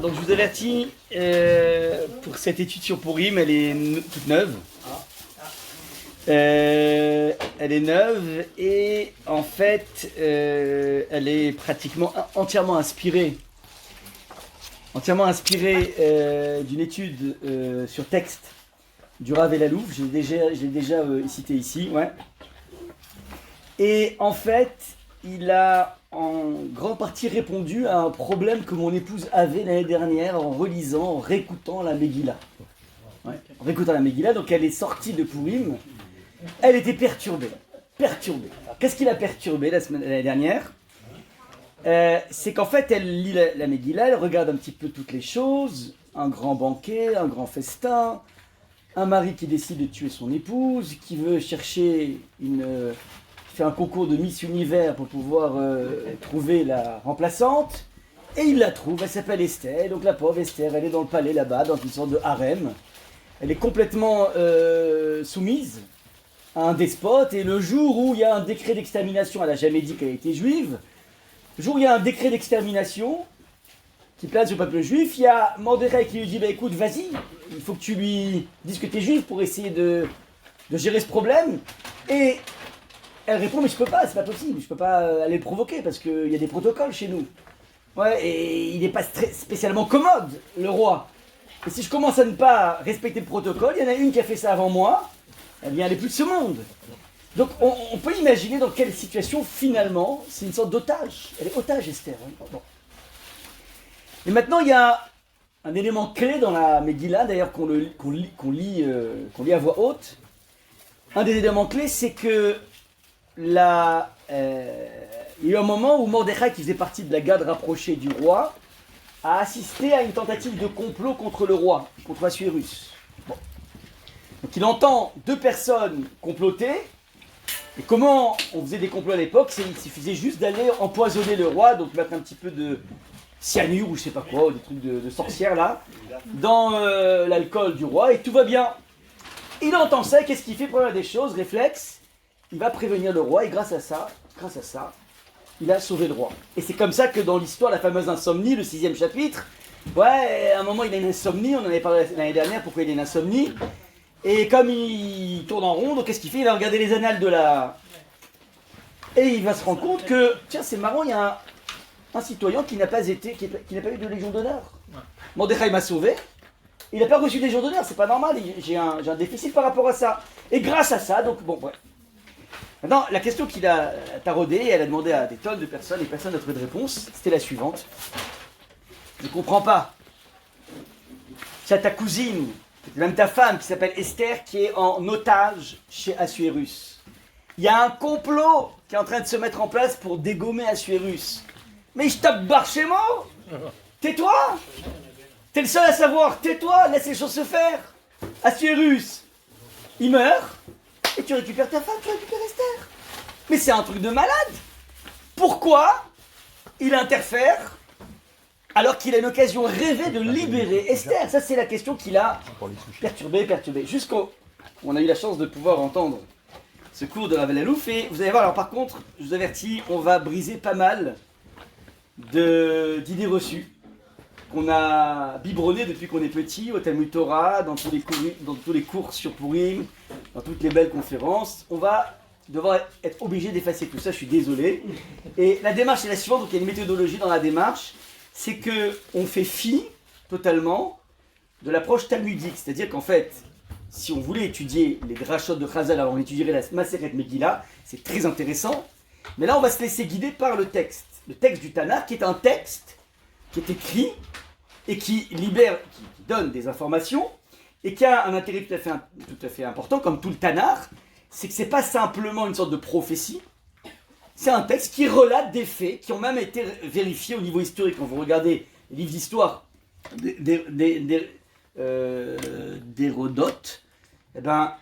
donc je vous avertis, pour cette étude sur Purim, elle est toute neuve. Elle est neuve et en fait, elle est pratiquement entièrement inspirée d'une étude sur texte du Rav Elalouf. J'ai déjà cité ici, ouais. Et en fait, il a en grande partie répondu à un problème que mon épouse avait l'année dernière en relisant, en réécoutant la Megillah. Ouais, en réécoutant la Megillah, donc elle est sortie de Purim, elle était perturbée. Alors, qu'est-ce qui l'a perturbée l'année dernière? C'est qu'en fait, elle lit la Megillah, elle regarde un petit peu toutes les choses, un grand banquet, un grand festin, un mari qui décide de tuer son épouse, qui veut chercher fait un concours de Miss Univers pour pouvoir trouver la remplaçante, et il la trouve, elle s'appelle Esther, donc la pauvre Esther, elle est dans le palais là-bas, dans une sorte de harem, elle est complètement soumise à un despote, et le jour où il y a un décret d'extermination, elle n'a jamais dit qu'elle était juive, le jour où il y a un décret d'extermination qui place au peuple juif, il y a Mordechai qui lui dit, bah écoute, vas-y, il faut que tu lui dises que tu es juif pour essayer de gérer ce problème, et elle répond, mais je peux pas, c'est pas possible, je peux pas aller le provoquer parce qu'il y a des protocoles chez nous. Ouais, et il n'est pas spécialement commode, le roi. Et si je commence à ne pas respecter le protocole, il y en a une qui a fait ça avant moi, eh bien elle est plus de ce monde. Donc on peut imaginer dans quelle situation finalement, c'est une sorte d'otage. Elle est otage, Esther. Hein. Bon. Et maintenant il y a un élément clé dans la Megillah, d'ailleurs qu'on lit à voix haute. Un des éléments clés, c'est que il y a eu un moment où Mordechai, qui faisait partie de la garde rapprochée du roi, a assisté à une tentative de complot contre le roi, contre Assuérus. Bon. Donc il entend deux personnes comploter. Et comment on faisait des complots à l'époque? Il suffisait juste d'aller empoisonner le roi, donc mettre un petit peu de cyanure ou je sais pas quoi, ou des trucs de sorcière là, dans l'alcool du roi, et tout va bien. Il entend ça, et qu'est-ce qu'il fait? Première des choses, réflexe, il va prévenir le roi, et grâce à ça, il a sauvé le roi. Et c'est comme ça que dans l'histoire, la fameuse insomnie, le 6e chapitre, ouais, à un moment il a une insomnie, on en avait parlé l'année dernière, pourquoi il a une insomnie, et comme il tourne en rond, donc qu'est-ce qu'il fait? Il va regarder les annales de la... Et il va se rendre compte que, tiens, c'est marrant, il y a un citoyen qui n'a pas eu de Légion d'honneur. Mordechai m'a sauvé, il n'a pas reçu de Légion d'honneur, c'est pas normal, j'ai un déficit par rapport à ça. Et grâce à ça, donc bon, bref. Maintenant, la question qu'il a taraudée, elle a demandé à des tonnes de personnes, et personne n'a trouvé de réponse, c'était la suivante. Je ne comprends pas. Tu as ta cousine, même ta femme, qui s'appelle Esther, qui est en otage chez Assuérus. Il y a un complot qui est en train de se mettre en place pour dégommer Assuérus. Mais je tape barre chez moi. Tais-toi. T'es le seul à savoir, tais-toi, laisse les choses se faire. Assuérus, il meurt. Et tu récupères ta femme, tu récupères Esther. Mais c'est un truc de malade. Pourquoi il interfère alors qu'il a une occasion rêvée de libérer Esther? Ça, c'est la question qui l'a perturbé. Jusqu'au... On a eu la chance de pouvoir entendre ce cours de Rav Elalouf. Et vous allez voir, alors par contre, je vous avertis, on va briser pas mal d'idées reçues qu'on a biberonnées depuis qu'on est petit, au Talmud Torah, dans tous les cours sur Purim, dans toutes les belles conférences. On va devoir être obligé d'effacer tout ça, je suis désolé. Et la démarche est la suivante, donc il y a une méthodologie dans la démarche, c'est qu'on fait fi totalement de l'approche talmudique, c'est-à-dire qu'en fait, si on voulait étudier les drachot de Chazal, alors on étudierait la Maseret Megillah, c'est très intéressant, mais là on va se laisser guider par le texte du Tanakh, qui est un texte qui est écrit et qui donne des informations, et qui a un intérêt tout à fait important, comme tout le Tanakh, c'est que c'est pas simplement une sorte de prophétie, c'est un texte qui relate des faits qui ont même été vérifiés au niveau historique. Quand vous regardez les livres d'histoire d'Hérodote, eh ben,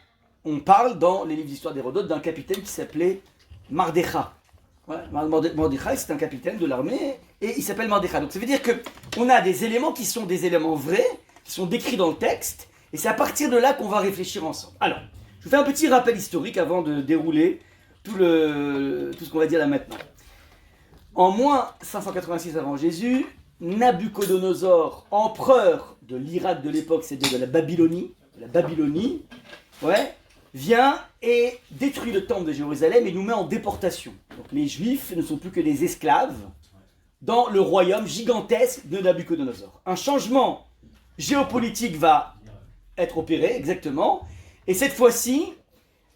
on parle dans les livres d'histoire d'Hérodote d'un capitaine qui s'appelait Mardechai. Ouais, Mordechai, c'est un capitaine de l'armée, et il s'appelle Mordechai. Donc ça veut dire qu'on a des éléments qui sont des éléments vrais, qui sont décrits dans le texte, et c'est à partir de là qu'on va réfléchir ensemble. Alors, je vous fais un petit rappel historique avant de dérouler tout ce qu'on va dire là maintenant. En moins 586 avant Jésus, Nabuchodonosor, empereur de l'Irak de l'époque, c'est-à-dire de la Babylonie, ouais, vient et détruit le temple de Jérusalem et nous met en déportation. Donc les Juifs ne sont plus que des esclaves dans le royaume gigantesque de Nabuchodonosor. Un changement géopolitique va être opéré, exactement, et cette fois-ci,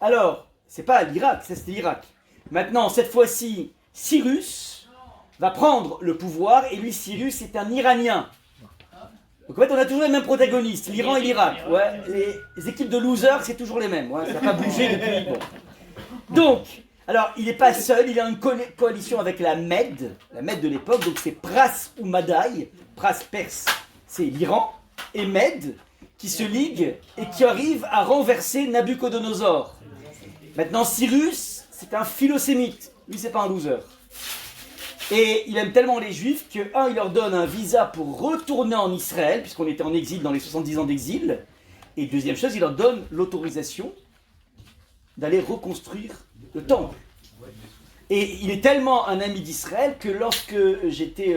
alors, c'est pas l'Irak, ça c'était l'Irak. Maintenant, cette fois-ci, Cyrus va prendre le pouvoir, et lui, Cyrus, est un Iranien. Donc en fait, on a toujours les mêmes protagonistes, l'Iran et l'Irak. Ouais, les équipes de losers, c'est toujours les mêmes. Ouais, ça n'a pas bougé depuis. Bon. Donc, alors, il n'est pas seul, il a une coalition avec la Mède de l'époque, donc c'est Pras ou Madaï, Pras perse, c'est l'Iran, et Mède, qui se liguent et qui arrivent à renverser Nabuchodonosor. Maintenant, Cyrus, c'est un philosémite, lui, c'est pas un loser. Et il aime tellement les Juifs que, il leur donne un visa pour retourner en Israël, puisqu'on était en exil dans les 70 ans d'exil. Et deuxième chose, il leur donne l'autorisation d'aller reconstruire le temple. Et il est tellement un ami d'Israël que lorsque j'étais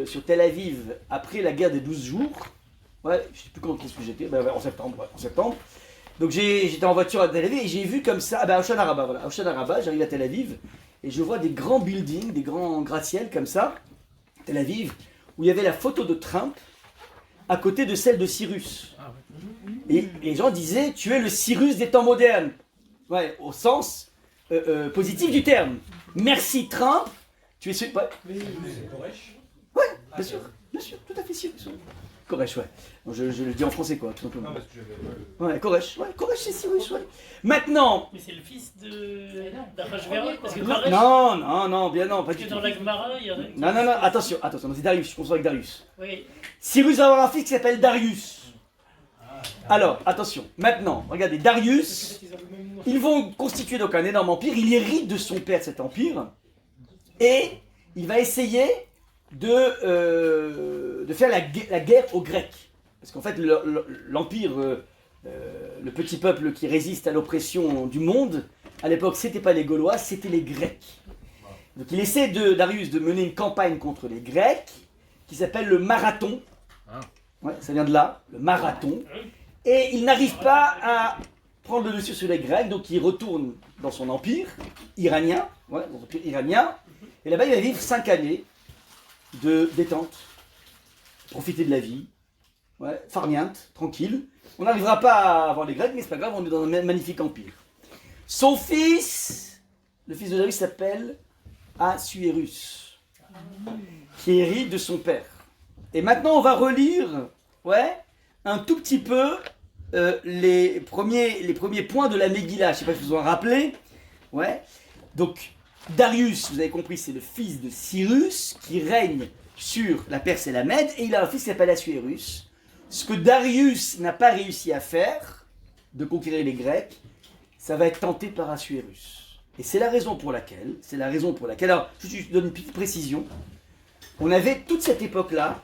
sur Tel Aviv, après la guerre des 12 jours, ouais, je ne sais plus quand qu'est-ce que j'étais, en septembre. Donc j'étais en voiture à Tel Aviv et j'ai vu comme ça, à Hoshana Rabbah, voilà, à Hoshana Rabbah, j'arrive à Tel Aviv, et je vois des grands buildings, des grands gratte-ciel comme ça, Tel Aviv, où il y avait la photo de Trump à côté de celle de Cyrus. Et les gens disaient, tu es le Cyrus des temps modernes. Ouais, au sens positif du terme. Merci Trump, tu es ce... Ouais, ouais, bien sûr, tout à fait Cyrus. Koresh, ouais. Je le dis en français, quoi, tout simplement. Ouais, Koresh, c'est Cyrus, ouais. Maintenant... Mais c'est le fils d'Achashvérosh, parce que Koresh... Non, bien non, pas du tout. Parce que dans la Gemara, il y a... Non, attention, c'est Darius, je confonds avec Darius. Oui. Cyrus va avoir un fils qui s'appelle Darius. Alors, attention, maintenant, regardez, Darius, ils vont constituer donc un énorme empire, il hérite de son père cet empire, et il va essayer de faire la guerre aux Grecs. Parce qu'en fait, l'empire, le petit peuple qui résiste à l'oppression du monde, à l'époque, c'était pas les Gaulois, c'était les Grecs. Donc il essaie, Darius, de mener une campagne contre les Grecs, qui s'appelle le Marathon. Ouais, ça vient de là, le Marathon. Et il n'arrive pas à prendre le dessus sur les Grecs, donc il retourne dans son empire iranien, et là-bas il va vivre 5 années de détente, profiter de la vie, ouais, farniente, tranquille. On n'arrivera pas à avoir les Grecs, mais c'est pas grave, on est dans un magnifique empire. Son fils, le fils de Darius, s'appelle Assuérus, qui hérite de son père. Et maintenant on va relire, un tout petit peu les premiers points de la Megillah. Je ne sais pas si vous vous en rappelez. Ouais. Donc, Darius, vous avez compris, c'est le fils de Cyrus qui règne sur la Perse et la Mède, et il a un fils qui s'appelle Assuérus. Ce que Darius n'a pas réussi à faire, de conquérir les Grecs, ça va être tenté par Assuérus. Et c'est la raison pour laquelle, alors, je donne une petite précision, on avait toute cette époque-là,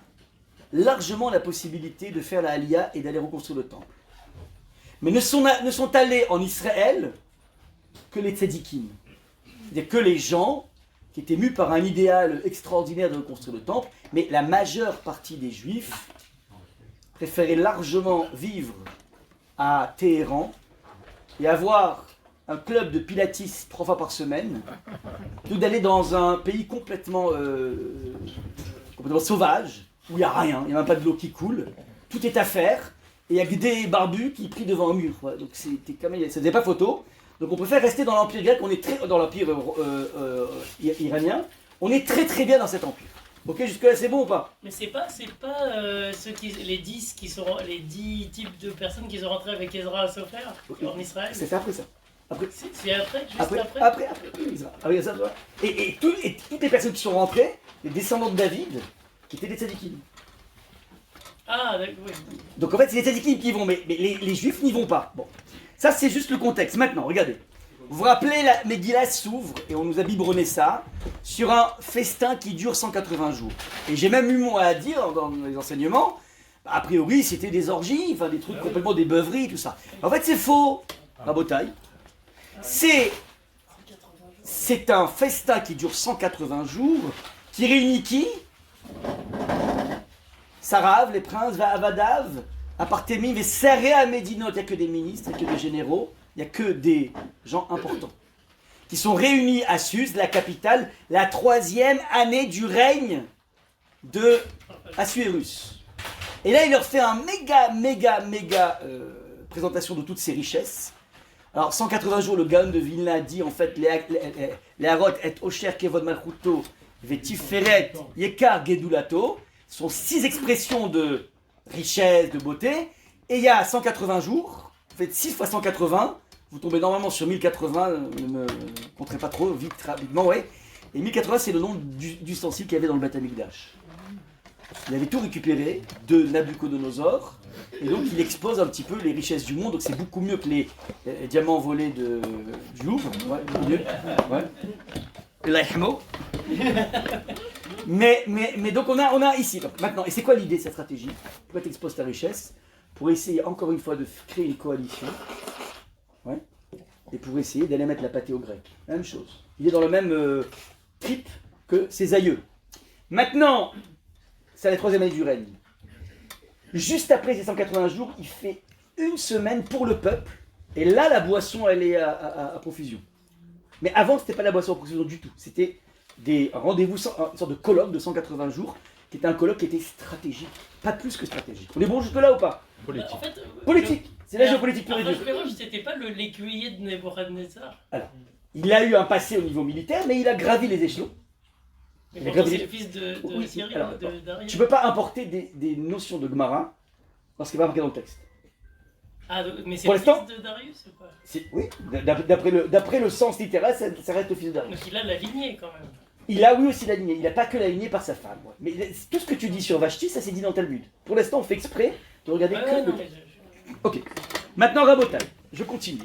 largement la possibilité de faire la Aliyah et d'aller reconstruire le temple. Mais ne sont allés en Israël que les tzadikim. C'est-à-dire que les gens qui étaient mus par un idéal extraordinaire de reconstruire le temple, mais la majeure partie des Juifs préféraient largement vivre à Téhéran et avoir un club de pilates 3 fois par semaine, que d'aller dans un pays complètement sauvage, où il n'y a rien, il n'y a même pas de l'eau qui coule, tout est à faire, et il n'y a que des barbus qui prient devant un mur. Ouais. Donc c'était quand même, ça faisait pas photo. Donc on préfère rester dans l'empire grec, on est très dans l'empire iranien, on est très très bien dans cet empire. Ok, jusque-là c'est bon ou pas? Mais c'est pas les 10 types de personnes qui sont rentrées avec Ezra à Sofer en Israël. C'est fait après ça. C'est après, juste après. Après ça, et toutes les personnes qui sont rentrées, les descendants de David, qui étaient des tzadikim. Ah, d'accord, oui. Donc en fait, c'est les tzadikim qui y vont, mais les juifs n'y vont pas. Bon, ça c'est juste le contexte. Maintenant, regardez. Vous vous rappelez, la Megillah s'ouvre, et on nous a biberonné ça, sur un festin qui dure 180 jours. Et j'ai même eu mot à dire dans les enseignements, a priori c'était des orgies, enfin des trucs complètement des beuveries, tout ça. En fait c'est faux, Rabotaille. C'est un festin qui dure 180 jours, qui réunit qui? Sarav, les princes, Avadav, Apartemim, et serré à Médinot, il n'y a que des ministres, il n'y a que des généraux, il n'y a que des gens importants qui sont réunis à Suse, la capitale, la 3e année du règne de Assuérus. Et là, il leur fait un méga présentation de toutes ses richesses. Alors, 180 jours, le Gaon de Vilna dit, en fait, les Harot et Osher Kevod Malchuto, Vetiferet, Yekar Gedulato, sont 6 expressions de richesse, de beauté. Et il y a 180 jours, vous faites 6 fois 180, vous tombez normalement sur 1080, ne me compterez pas trop, vite, rapidement, ouais. Et 1080, c'est le nom d'ustensile qu'il y avait dans le Beth Amikdash. Il avait tout récupéré de Nabucodonosor, et donc il expose un petit peu les richesses du monde, donc c'est beaucoup mieux que les diamants volés du Louvre, ouais, mieux, ouais. L'Aïhmo. Mais donc on a ici, donc maintenant, et c'est quoi l'idée de cette stratégie? Pourquoi tu exposes ta richesse? Pour essayer encore une fois de créer une coalition, ouais, et pour essayer d'aller mettre la pâtée aux Grecs. La même chose. Il est dans le même trip que ses aïeux. Maintenant, c'est la 3e année du règne. Juste après ces 180 jours, il fait une semaine pour le peuple, et là la boisson elle est à profusion. Mais avant, c'était pas la boisson à profusion du tout. C'était des rendez-vous, une sorte de colloque de 180 jours, qui était un colloque qui était stratégique. Pas plus que stratégique. On est bon jusque-là ou pas? Politique. En fait, Politique. C'est la géopolitique pure et dure. C'était pas l'écuyer de Nebuchadnezzar. Alors, il a eu un passé au niveau militaire, mais il a gravi les échelons. Mais pourtant, c'est le fils de Oui, Cyril, alors, de Darius. Tu peux pas importer des notions de Gemara lorsqu'il va marquer dans le texte. Ah, mais c'est Pour le l'instant- fils de Darius ou pas? Oui, d'après le sens littéral, ça reste le fils de Darius. Donc il a la lignée quand même. Il a oui aussi la lignée, il n'a pas que la lignée par sa femme. Ouais. Mais tout ce que tu dis sur Vashti, ça c'est dit dans Talmud. Pour l'instant, on fait exprès de regarder Ouais, que ouais, le non, texte. mais Ok. Maintenant, Rabotai, je continue.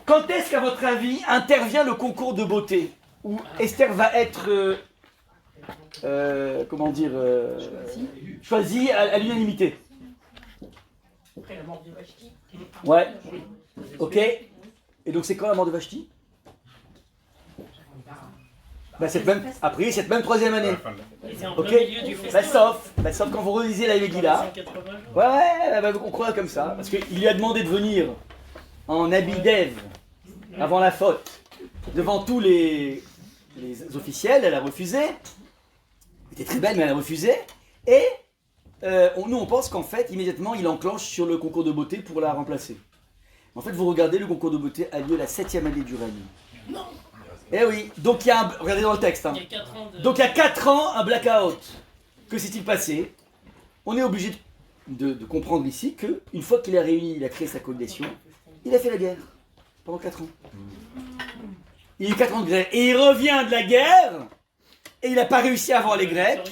Quand est-ce qu'à votre avis intervient le concours de beauté où Esther va être, comment dire, choisie à l'unanimité? Après la mort de Vashti. Ouais. Ok. Et donc c'est quand la mort de Vashti? Bah, cette même 3e année. Et c'est en Ok. plein milieu du festin. Sauf quand vous relisez la Megillah. 180 jours. Ouais, bah, on croit comme ça. Parce qu'il lui a demandé de venir en habit d'Ève avant la faute, devant tous les officiels. Elle a refusé. Elle était très belle, mais elle a refusé. Et nous, on pense qu'en fait, immédiatement, il enclenche sur le concours de beauté pour la remplacer. En fait, vous regardez, le concours de beauté a lieu la 7e année du règne. Non. Eh oui, donc il y a un... Regardez dans le texte. Hein. Il y a 4 ans de... Donc il y a 4 ans, un blackout. Que s'est-il passé? On est obligé de comprendre ici que une fois qu'il a réuni, il a créé sa coalition, il a fait la guerre pendant 4 ans. Il a eu 4 ans de guerre et il revient de la guerre et il n'a pas réussi à avoir les Grecs.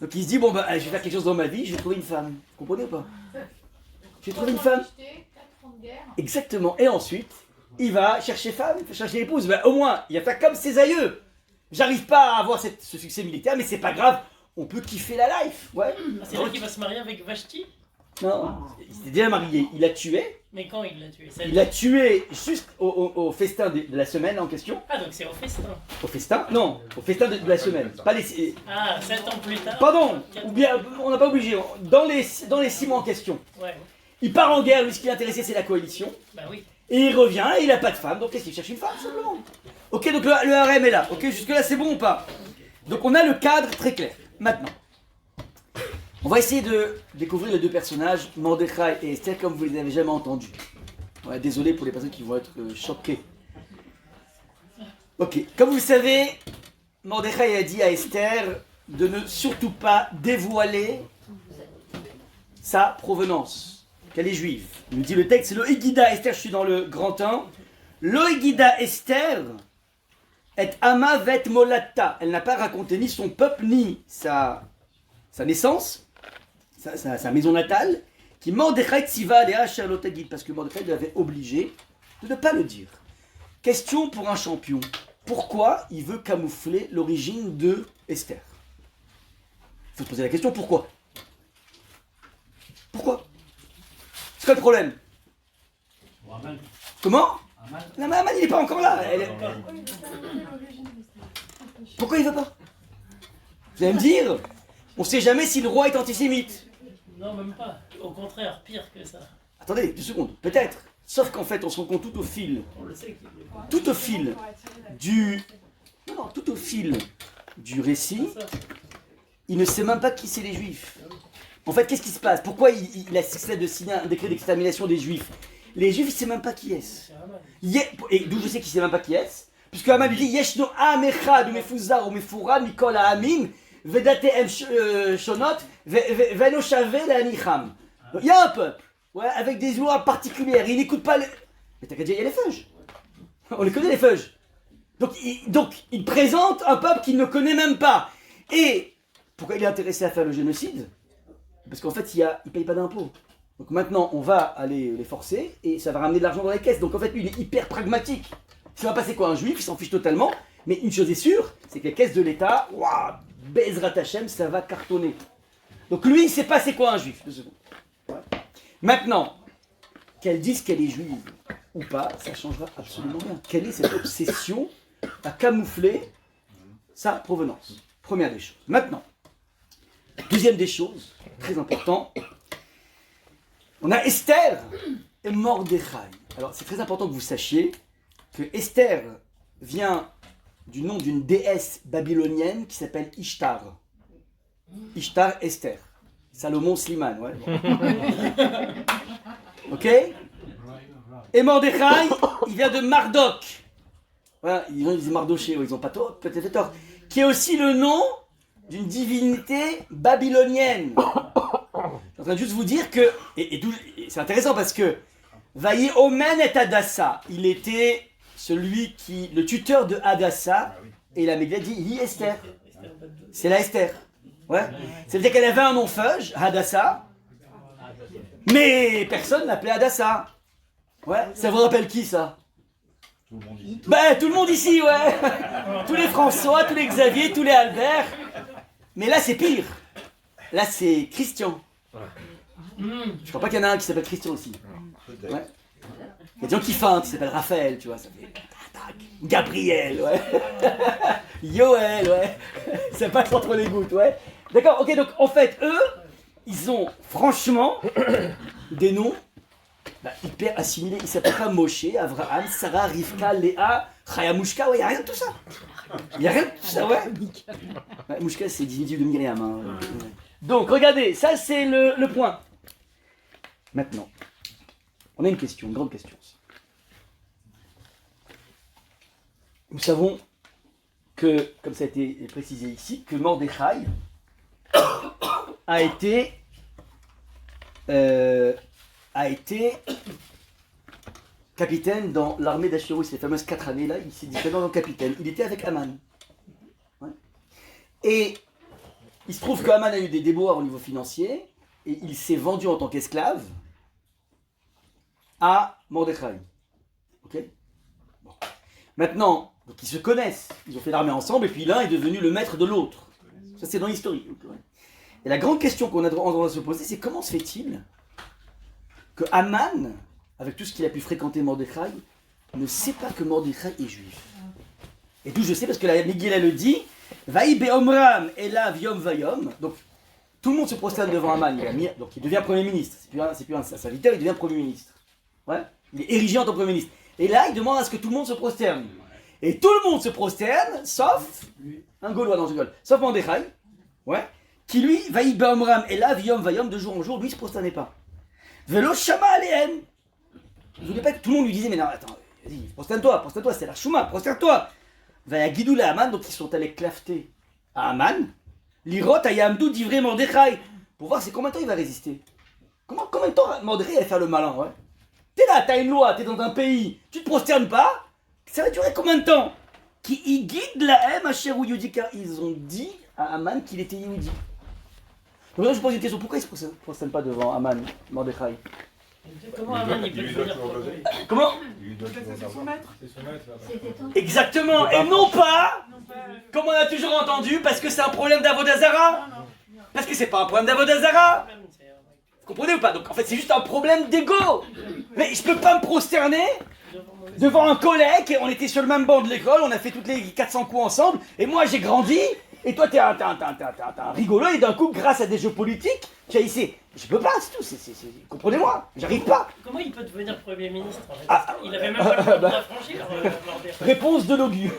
Donc il se dit bon bah je vais faire quelque chose dans ma vie, je vais trouver une femme. Vous comprenez ou pas? Je vais trouver une femme. Exactement. Et ensuite, il va chercher femme, chercher épouse. Ben, au moins, il va faire comme ses aïeux. J'arrive pas à avoir ce succès militaire, mais c'est pas grave. On peut kiffer la life. Ouais. Ah, c'est vrai qu'il va se marier avec Vashti? Non, il s'était déjà marié. Il l'a tué. Mais quand il l'a tué? Il l'a tué juste au festin de la semaine en question. Ah, donc c'est au festin. Au festin? Non, au festin de la semaine. Pas les... Ah, 7 ans plus tard. Pardon. Ou bien, on n'a pas obligé. Dans les 6 mois en question. Ouais. Il part en guerre. Lui, ce qui l'intéressait, c'est la coalition. Bah oui. Et il revient et il n'a pas de femme, donc qu'est-ce qu'il cherche? Une femme, simplement. Ok, donc le harem est là. Ok, jusque-là, c'est bon ou pas? Donc on a le cadre très clair. Maintenant, on va essayer de découvrir les deux personnages, Mordechai et Esther, comme vous les avez jamais entendus. Ouais, désolé pour les personnes qui vont être choquées. Ok, comme vous le savez, Mordechai a dit à Esther de ne surtout pas dévoiler sa provenance. Qu'elle est juive. Il nous dit le texte, c'est le Egida Esther, je suis dans le grand 1. Le Egida Esther est ama vet molatta. Elle n'a pas raconté ni son peuple, ni sa naissance, sa maison natale, qui Mordechai tsiva alea asher lo tagid, parce que Mordechai l'avait obligé de ne pas le dire. Question pour un champion. Pourquoi il veut camoufler l'origine de Esther? Il faut se poser la question, pourquoi? Pourquoi? C'est quoi le problème? Comment? Non mais Aman il n'est pas encore là. Pourquoi il veut pas? Vous allez me dire? On ne sait jamais si le roi est antisémite. Non, même pas. Au contraire, pire que ça. Attendez, 2 secondes, peut-être. Sauf qu'en fait, on se rend compte tout au fil du récit, il ne sait même pas qui c'est les Juifs. En fait, qu'est-ce qui se passe? Pourquoi il a de signer un décret d'extermination des Juifs? Les Juifs, il ne sait même pas qui est-ce. Et d'où je sais qu'il ne sait même pas qui est-ce? Puisque Haman lui dit Yeshno Am Echad Mefuzar ou Mefura Mikol Ha'amim Vedate Em Shonot Veno Shave Le'anicham. Il y a un peuple, ouais, avec des lois particulières. Il n'écoute pas les. Mais t'as qu'à dire, il y a les feuges. On les connaît les feuges. Donc il présente un peuple qu'il ne connaît même pas. Et pourquoi il est intéressé à faire le génocide? Parce qu'en fait, il ne paye pas d'impôts. Donc maintenant, on va aller les forcer et ça va ramener de l'argent dans les caisses. Donc en fait, lui, il est hyper pragmatique. Ça va passer quoi? Un juif, il s'en fiche totalement. Mais une chose est sûre, c'est que les caisses de l'État, waouh, Bezrat Hashem, ça va cartonner. Donc lui, il ne sait pas c'est quoi un juif. 2 secondes. Ouais. Maintenant, qu'elle dise qu'elle est juive ou pas, ça changera absolument rien. Quelle est cette obsession à camoufler sa provenance? Première des choses. Maintenant, deuxième des choses, très important, on a Esther et Mordechai. Alors c'est très important que vous sachiez que Esther vient du nom d'une déesse babylonienne qui s'appelle Ishtar. Ishtar Esther. Salomon Slimane, ouais. Ok? Et Mordechai, il vient de Marduk. Voilà, ils disent Mardoché, ils n'ont pas tort, peut-être tort. Qui est aussi le nom d'une divinité babylonienne. Je suis en train de juste vous dire que, et c'est intéressant parce que Vaïe Omen et Hadassa, il était le tuteur de Hadassa, et la Megillah dit Hi Esther. C'est la Esther. Ouais. Ça veut dire qu'elle avait un nom feuge, Hadassa, mais personne l'appelait Hadassa. Ouais. Ça vous rappelle qui ça? Tout le monde ici, ouais. Tous les François, tous les Xavier, tous les Albert. Mais là, c'est pire. Là, c'est Christian. Je crois pas qu'il y en a un qui s'appelle Christian aussi. Ouais. Il y a des gens qui feintent, qui s'appellent Raphaël, tu vois. Ça fait... Gabriel, ouais. Yoël, ouais. Ça passe entre les gouttes, ouais. D'accord, ok, donc en fait, eux, ils ont franchement des noms hyper assimilés. Ils s'appellent pas Moshe, Avraham, Sarah, Rivka, Léa, Chaya Mouchka, ouais, il n'y a rien de tout ça. Il n'y a rien de tout ça, ouais. Mouchka, c'est diminutif de Myriam. Hein. Donc, regardez, ça c'est le point. Maintenant, on a une question, une grande question. Nous savons que, comme ça a été précisé ici, que Mordechai a été capitaine dans l'armée d'Achirus, ces fameuses 4 années là, il s'est dit dans capitaine. Il était avec Haman. Ouais. Et il se trouve que Haman a eu des déboires au niveau financier et il s'est vendu en tant qu'esclave à Mordechai. Ok? Bon. Maintenant, donc ils se connaissent, ils ont fait l'armée ensemble et puis l'un est devenu le maître de l'autre. Ça c'est dans l'histoire. Et la grande question qu'on a droit de se poser, c'est comment se fait-il que Haman, avec tout ce qu'il a pu fréquenter Mordechai, ne sait pas que Mordechai est juif. Et d'où je sais, parce que la Megillah le dit, Vaï be'omram elav yom vayom. Donc tout le monde se prosterne devant Haman. Donc il devient Premier ministre. C'est plus un serviteur, il devient Premier ministre. Ouais. Il est érigé en tant que Premier ministre. Et là, il demande à ce que tout le monde se prosterne. Et tout le monde se prosterne, sauf un Gaulois dans ce Gaulois, sauf Mordechai, ouais, qui lui, Vaï be'omram elav yom vayom, de jour en jour, lui, il ne se prosternait pas. Velo shama alehem. Je voulais pas que tout le monde lui disait, mais non, attends, vas-y, prosterne-toi, c'est la chouma, prosterne-toi. Vayagidou le Haman, donc ils sont allés clafter à Haman, l'irot ayamdou d'ivré Mordechai, pour voir c'est combien de temps il va résister. Combien de temps Mordechai va faire le malin, ouais. T'es là, t'as une loi, t'es dans un pays, tu te prosternes pas, ça va durer combien de temps? Qui y guide la haine à Cherou Yudika. Ils ont dit à Haman qu'il était Yehudi. Donc là je pose une question, pourquoi il ne se prosterne pas devant Haman, Mordechai? Comment Haman il peut le venir pour lui? Comment? C'est son maître. Exactement, et non pas, comme on a toujours entendu, parce que c'est un problème d'Avodazara. Parce que c'est pas un problème d'Avodazara. Vous comprenez ou pas? Donc en fait c'est juste un problème d'ego. Mais je peux pas me prosterner devant un collègue, on était sur le même banc de l'école, on a fait toutes les 400 coups ensemble, et moi j'ai grandi, Et toi, t'es un rigolo, et d'un coup, grâce à des jeux politiques, tu as essayé. Je peux pas, c'est tout, comprenez-moi, j'arrive pas. Comment il peut devenir Premier ministre en fait? Ah, Il avait même pas le droit de la franchir, Mordechai. Réponse de l'augur.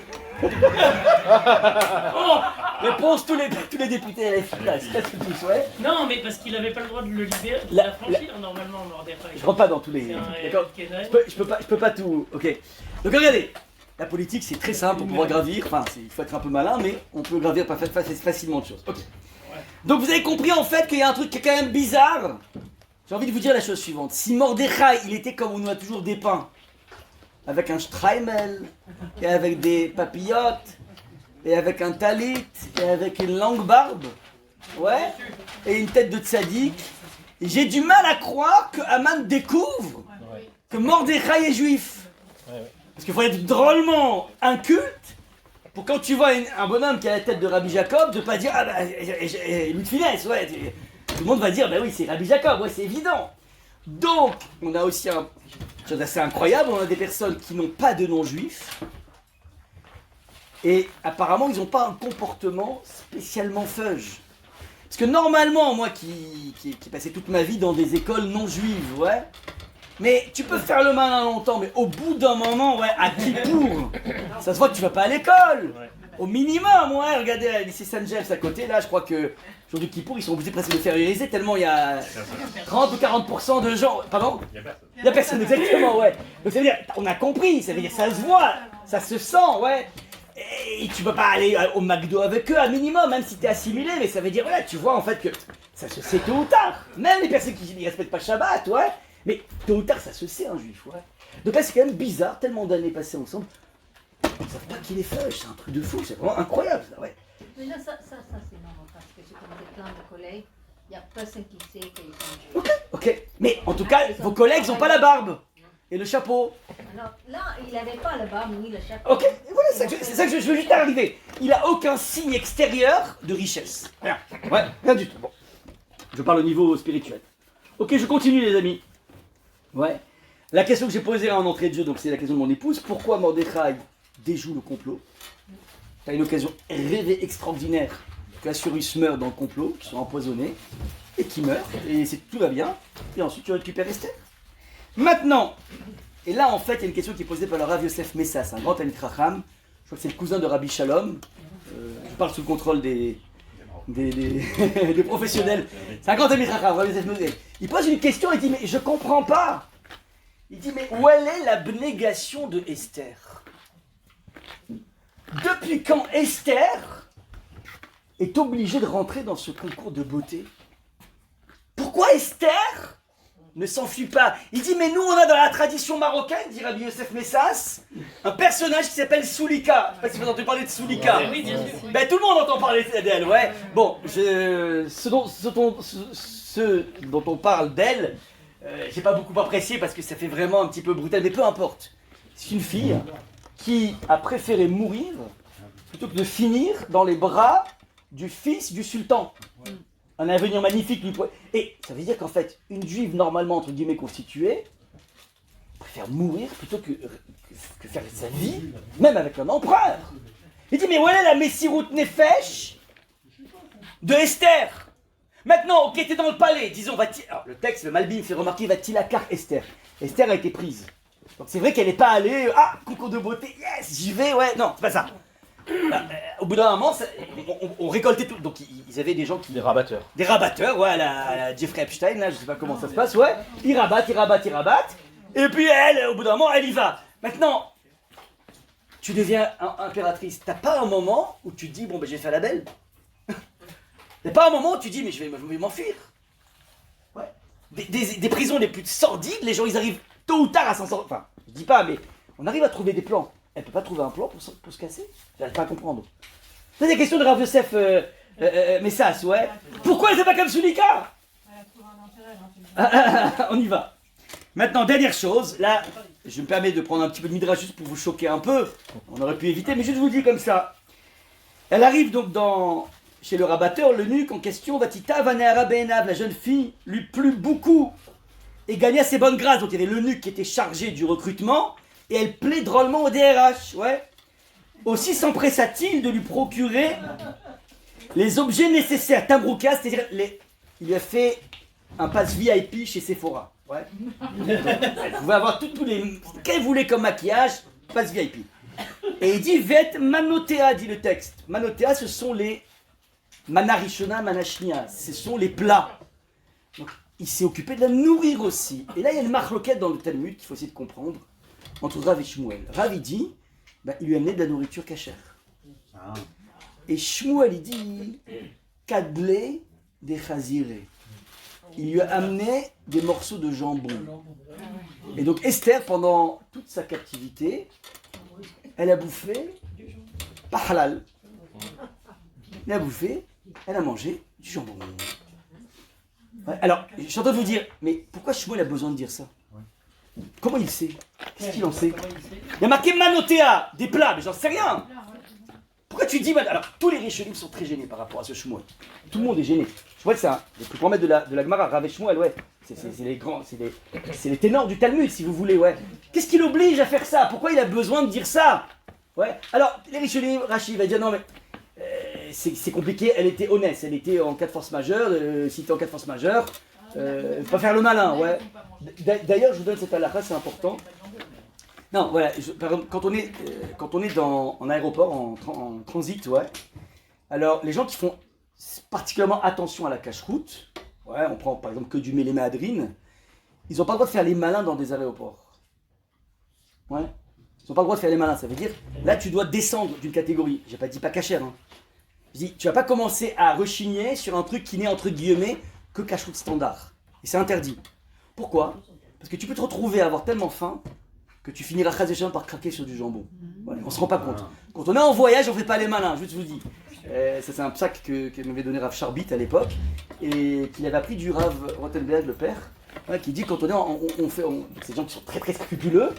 Réponse tous les députés LFI, là, c'est tous, ouais. Non, mais parce qu'il avait pas le droit de le libérer, de La- la franchir normalement, Mordechai. Je rentre pas dans tous les... C'est un D'accord. Kenai. Je peux pas tout... Ok. Donc regardez, la politique c'est très simple pour pouvoir gravir, enfin il faut être un peu malin, mais on peut gravir facilement de choses. Ok. Donc vous avez compris en fait qu'il y a un truc qui est quand même bizarre. J'ai envie de vous dire la chose suivante. Si Mordechai il était comme on nous a toujours dépeint, avec un streimel, et avec des papillotes, et avec un talit, et avec une longue barbe, ouais, et une tête de tzaddik, j'ai du mal à croire que Haman découvre que Mordechai est juif. Parce qu'il faut être drôlement inculte pour quand tu vois un bonhomme qui a la tête de Rabbi Jacob, de pas dire ah bah Louis de Finesse, ouais. Tout le monde va dire bah oui c'est Rabbi Jacob, ouais c'est évident. Donc on a aussi une chose assez incroyable, on a des personnes qui n'ont pas de nom juif et apparemment ils n'ont pas un comportement spécialement feuge. Parce que normalement moi qui ai passé toute ma vie dans des écoles non juives, ouais. Mais tu peux faire le malin longtemps, mais au bout d'un moment, ouais, à Kippour, ça se voit que tu vas pas à l'école. Au minimum, ouais, regardez le lycée Saint-James à côté, là, je crois que jour du Kippour, ils sont obligés presque de faire réaliser tellement il y a 30 ou 40% de gens. Pardon ? Il y a personne, exactement, ouais. Donc ça veut dire, on a compris, ça veut dire, ça se voit, ça se sent, ouais. Et tu peux pas aller au McDo avec eux, à minimum, même si t'es assimilé, mais ça veut dire, ouais, tu vois en fait que ça se sait tôt ou tard. Même les personnes qui ne respectent pas Shabbat, ouais. Mais tôt ou tard, ça se sait, un juif, ouais. Donc là, c'est quand même bizarre, tellement d'années passées ensemble. Ils ne savent pas qu'il est feuille, c'est un truc de fou, c'est vraiment incroyable, ça, ouais. Déjà, ça c'est normal, parce que je connais plein de collègues, il n'y a personne qui sait qu'ils sont juifs. Ok. Mais en tout cas, vos collègues n'ont pas la barbe et le chapeau. Alors là, il n'avait pas la barbe ni le chapeau. Ok, et voilà, c'est ça que je veux juste arriver. Il a aucun signe extérieur de richesse. Rien. Ouais, rien du tout. Bon. Je parle au niveau spirituel. Ok, je continue, les amis. Ouais. La question que j'ai posée en entrée de jeu, donc c'est la question de mon épouse. Pourquoi Mordechai déjoue le complot? Tu as une occasion rêvée extraordinaire que Assurus meurt dans le complot, qu'ils sont empoisonnés, et qui meurt, et tout va bien. Et ensuite tu récupères Esther. Maintenant, et là en fait il y a une question qui est posée par le Rav Yosef Messas, un grand Talmid Chacham. Je crois que c'est le cousin de Rabbi Shalom. Je parle sous le contrôle des professionnels. C'est un grand Talmid Chacham, Rabbi Yosef Messas. Il pose une question et dit mais je comprends pas. Il dit mais où est l'abnégation de Esther? Depuis quand Esther est obligée de rentrer dans ce concours de beauté? Pourquoi Esther ne s'enfuit pas? Il dit mais nous on a dans la tradition marocaine, dit Rabbi Yosef Messas, un personnage qui s'appelle Soulika. Je sais pas si vous entendez parler de Soulika. Oui, bien sûr. Ben tout le monde entend parler d'elle, ouais. Bon, ce dont on parle d'elle, j'ai pas beaucoup apprécié parce que ça fait vraiment un petit peu brutal, mais peu importe. C'est une fille qui a préféré mourir plutôt que de finir dans les bras du fils du sultan. Un avenir magnifique lui. Et ça veut dire qu'en fait, une juive normalement entre guillemets constituée préfère mourir plutôt que faire sa vie, même avec un empereur. Il dit mais où est la Messirut Nefesh de Esther? Maintenant, ok, t'es dans le palais, disons, alors, le texte, le Malbim fait remarquer, va-t-il à car Esther? Esther a été prise. Donc c'est vrai qu'elle n'est pas allée, concours de beauté, yes, j'y vais, ouais, non, c'est pas ça. Au bout d'un moment, on récoltait tout. Donc ils avaient des gens qui... Des rabatteurs. Des rabatteurs, ouais, à la Jeffrey Epstein, là, je sais pas comment ça se passe, ouais. Ils rabattent. Et puis elle, au bout d'un moment, elle y va. Maintenant, tu deviens impératrice. T'as pas un moment où tu te dis, bon, ben je vais faire la belle. T'as pas un moment où tu dis, mais je vais m'enfuir. Ouais. Des prisons les plus sordides, les gens, ils arrivent tôt ou tard à s'en sortir. Enfin, je dis pas, mais on arrive à trouver des plans. Elle peut pas trouver un plan pour se casser? J'arrive pas à comprendre. C'est des questions de Rav Yosef Messas, ouais. Pourquoi elle n'est pas comme Soulika? On y va. Maintenant, dernière chose, là, je me permets de prendre un petit peu de midrash juste pour vous choquer un peu. On aurait pu éviter, mais juste je vous le dis comme ça. Elle arrive donc chez le rabatteur, l'eunuque en question, Vatita Vanéara Benav, la jeune fille, lui plut beaucoup et gagna ses bonnes grâces. Donc il y avait l'eunuque qui était chargé du recrutement. Et elle plaît drôlement au DRH, ouais. Aussi s'empressa-t-il de lui procurer les objets nécessaires. Tabrouka, c'est-à-dire, il lui a fait un pass VIP chez Sephora. Ouais. Elle pouvait avoir tous les... Qu'elle voulait comme maquillage, passe VIP. Et il dit, Vet manotea, dit le texte. Manotea, ce sont les manarishona, manashnia. Ce sont les plats. Donc, il s'est occupé de la nourrir aussi. Et là, il y a une marloquette dans le Talmud qu'il faut essayer de comprendre, entre Rav et Shmuel. Rav, il dit, il lui a amené de la nourriture cachère. Et Shmuel, il dit, kadlé des chaziré. Il lui a amené des morceaux de jambon. Et donc Esther, pendant toute sa captivité, elle a bouffé, pas halal. Elle a bouffé, elle a mangé du jambon. Ouais, alors, je suis en train de vous dire, mais pourquoi Shmuel a besoin de dire ça? Comment il sait? Qu'est-ce qu'il en sait? Il y a marqué manotea, des plats, mais j'en sais rien. Pourquoi tu dis... Alors, tous les Rishonim sont très gênés par rapport à ce Shmuel. Tout le monde est gêné. Shmuel, c'est le plus grand maître de la Gemara. Rav et Shmuel, ouais. C'est les grands, c'est les ténors du Talmud, si vous voulez, ouais. Qu'est-ce qui l'oblige à faire ça? Pourquoi il a besoin de dire ça? Ouais. Alors, les Rishonim, Rashi va dire non, mais c'est compliqué. Elle était honnête, elle était en cas de force majeure. Si tu es en cas de force majeure, pas faire le malin, ouais. D'ailleurs, je vous donne cette halakha, c'est important. Non, voilà, par exemple, quand on est en aéroport, en transit, ouais, alors les gens qui font particulièrement attention à la cache-route, ouais, on prend par exemple que du mélémadrine, ils n'ont pas le droit de faire les malins dans des aéroports. Ouais, ils n'ont pas le droit de faire les malins, ça veut dire, là tu dois descendre d'une catégorie, j'ai pas dit pas cachère, hein. Je dis, tu vas pas commencer à rechigner sur un truc qui n'est entre guillemets que cache-route standard. Et c'est interdit. Pourquoi? Parce que tu peux te retrouver à avoir tellement faim que tu finiras par craquer sur du jambon. Voilà, on ne se rend pas compte. Quand on est en voyage, on ne fait pas les malins, je vous dis. Ça, c'est un psaque que m'avait donné Rav Charbit à l'époque, et qu'il avait appris du Rav Rothenberg, le père, ouais, qui dit quand on est c'est des gens qui sont très très scrupuleux,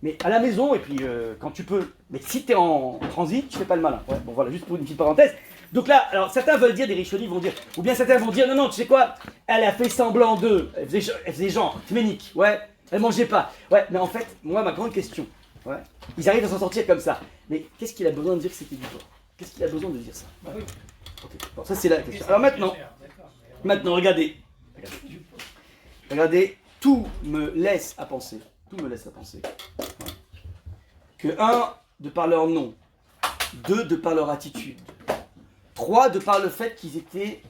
mais à la maison, et puis quand tu peux. Mais si tu es en transit, tu ne fais pas le malin. Ouais, bon voilà, juste pour une petite parenthèse. Donc là, alors certains veulent dire, des Rishonim vont dire, ou bien certains vont dire, non, tu sais quoi, elle a fait semblant d'eux, elle faisait genre, ménique, ouais. Elle mangeait pas. Ouais, mais en fait, moi, ma grande question, ouais, ils arrivent à s'en sortir comme ça. Mais qu'est-ce qu'il a besoin de dire que c'était du porc? Qu'est-ce qu'il a besoin de dire ça? Okay. Bon, ça c'est la question. Alors maintenant, regardez. Regardez, tout me laisse à penser. Que 1, de par leur nom. 2, de par leur attitude. 3, de par le fait qu'ils étaient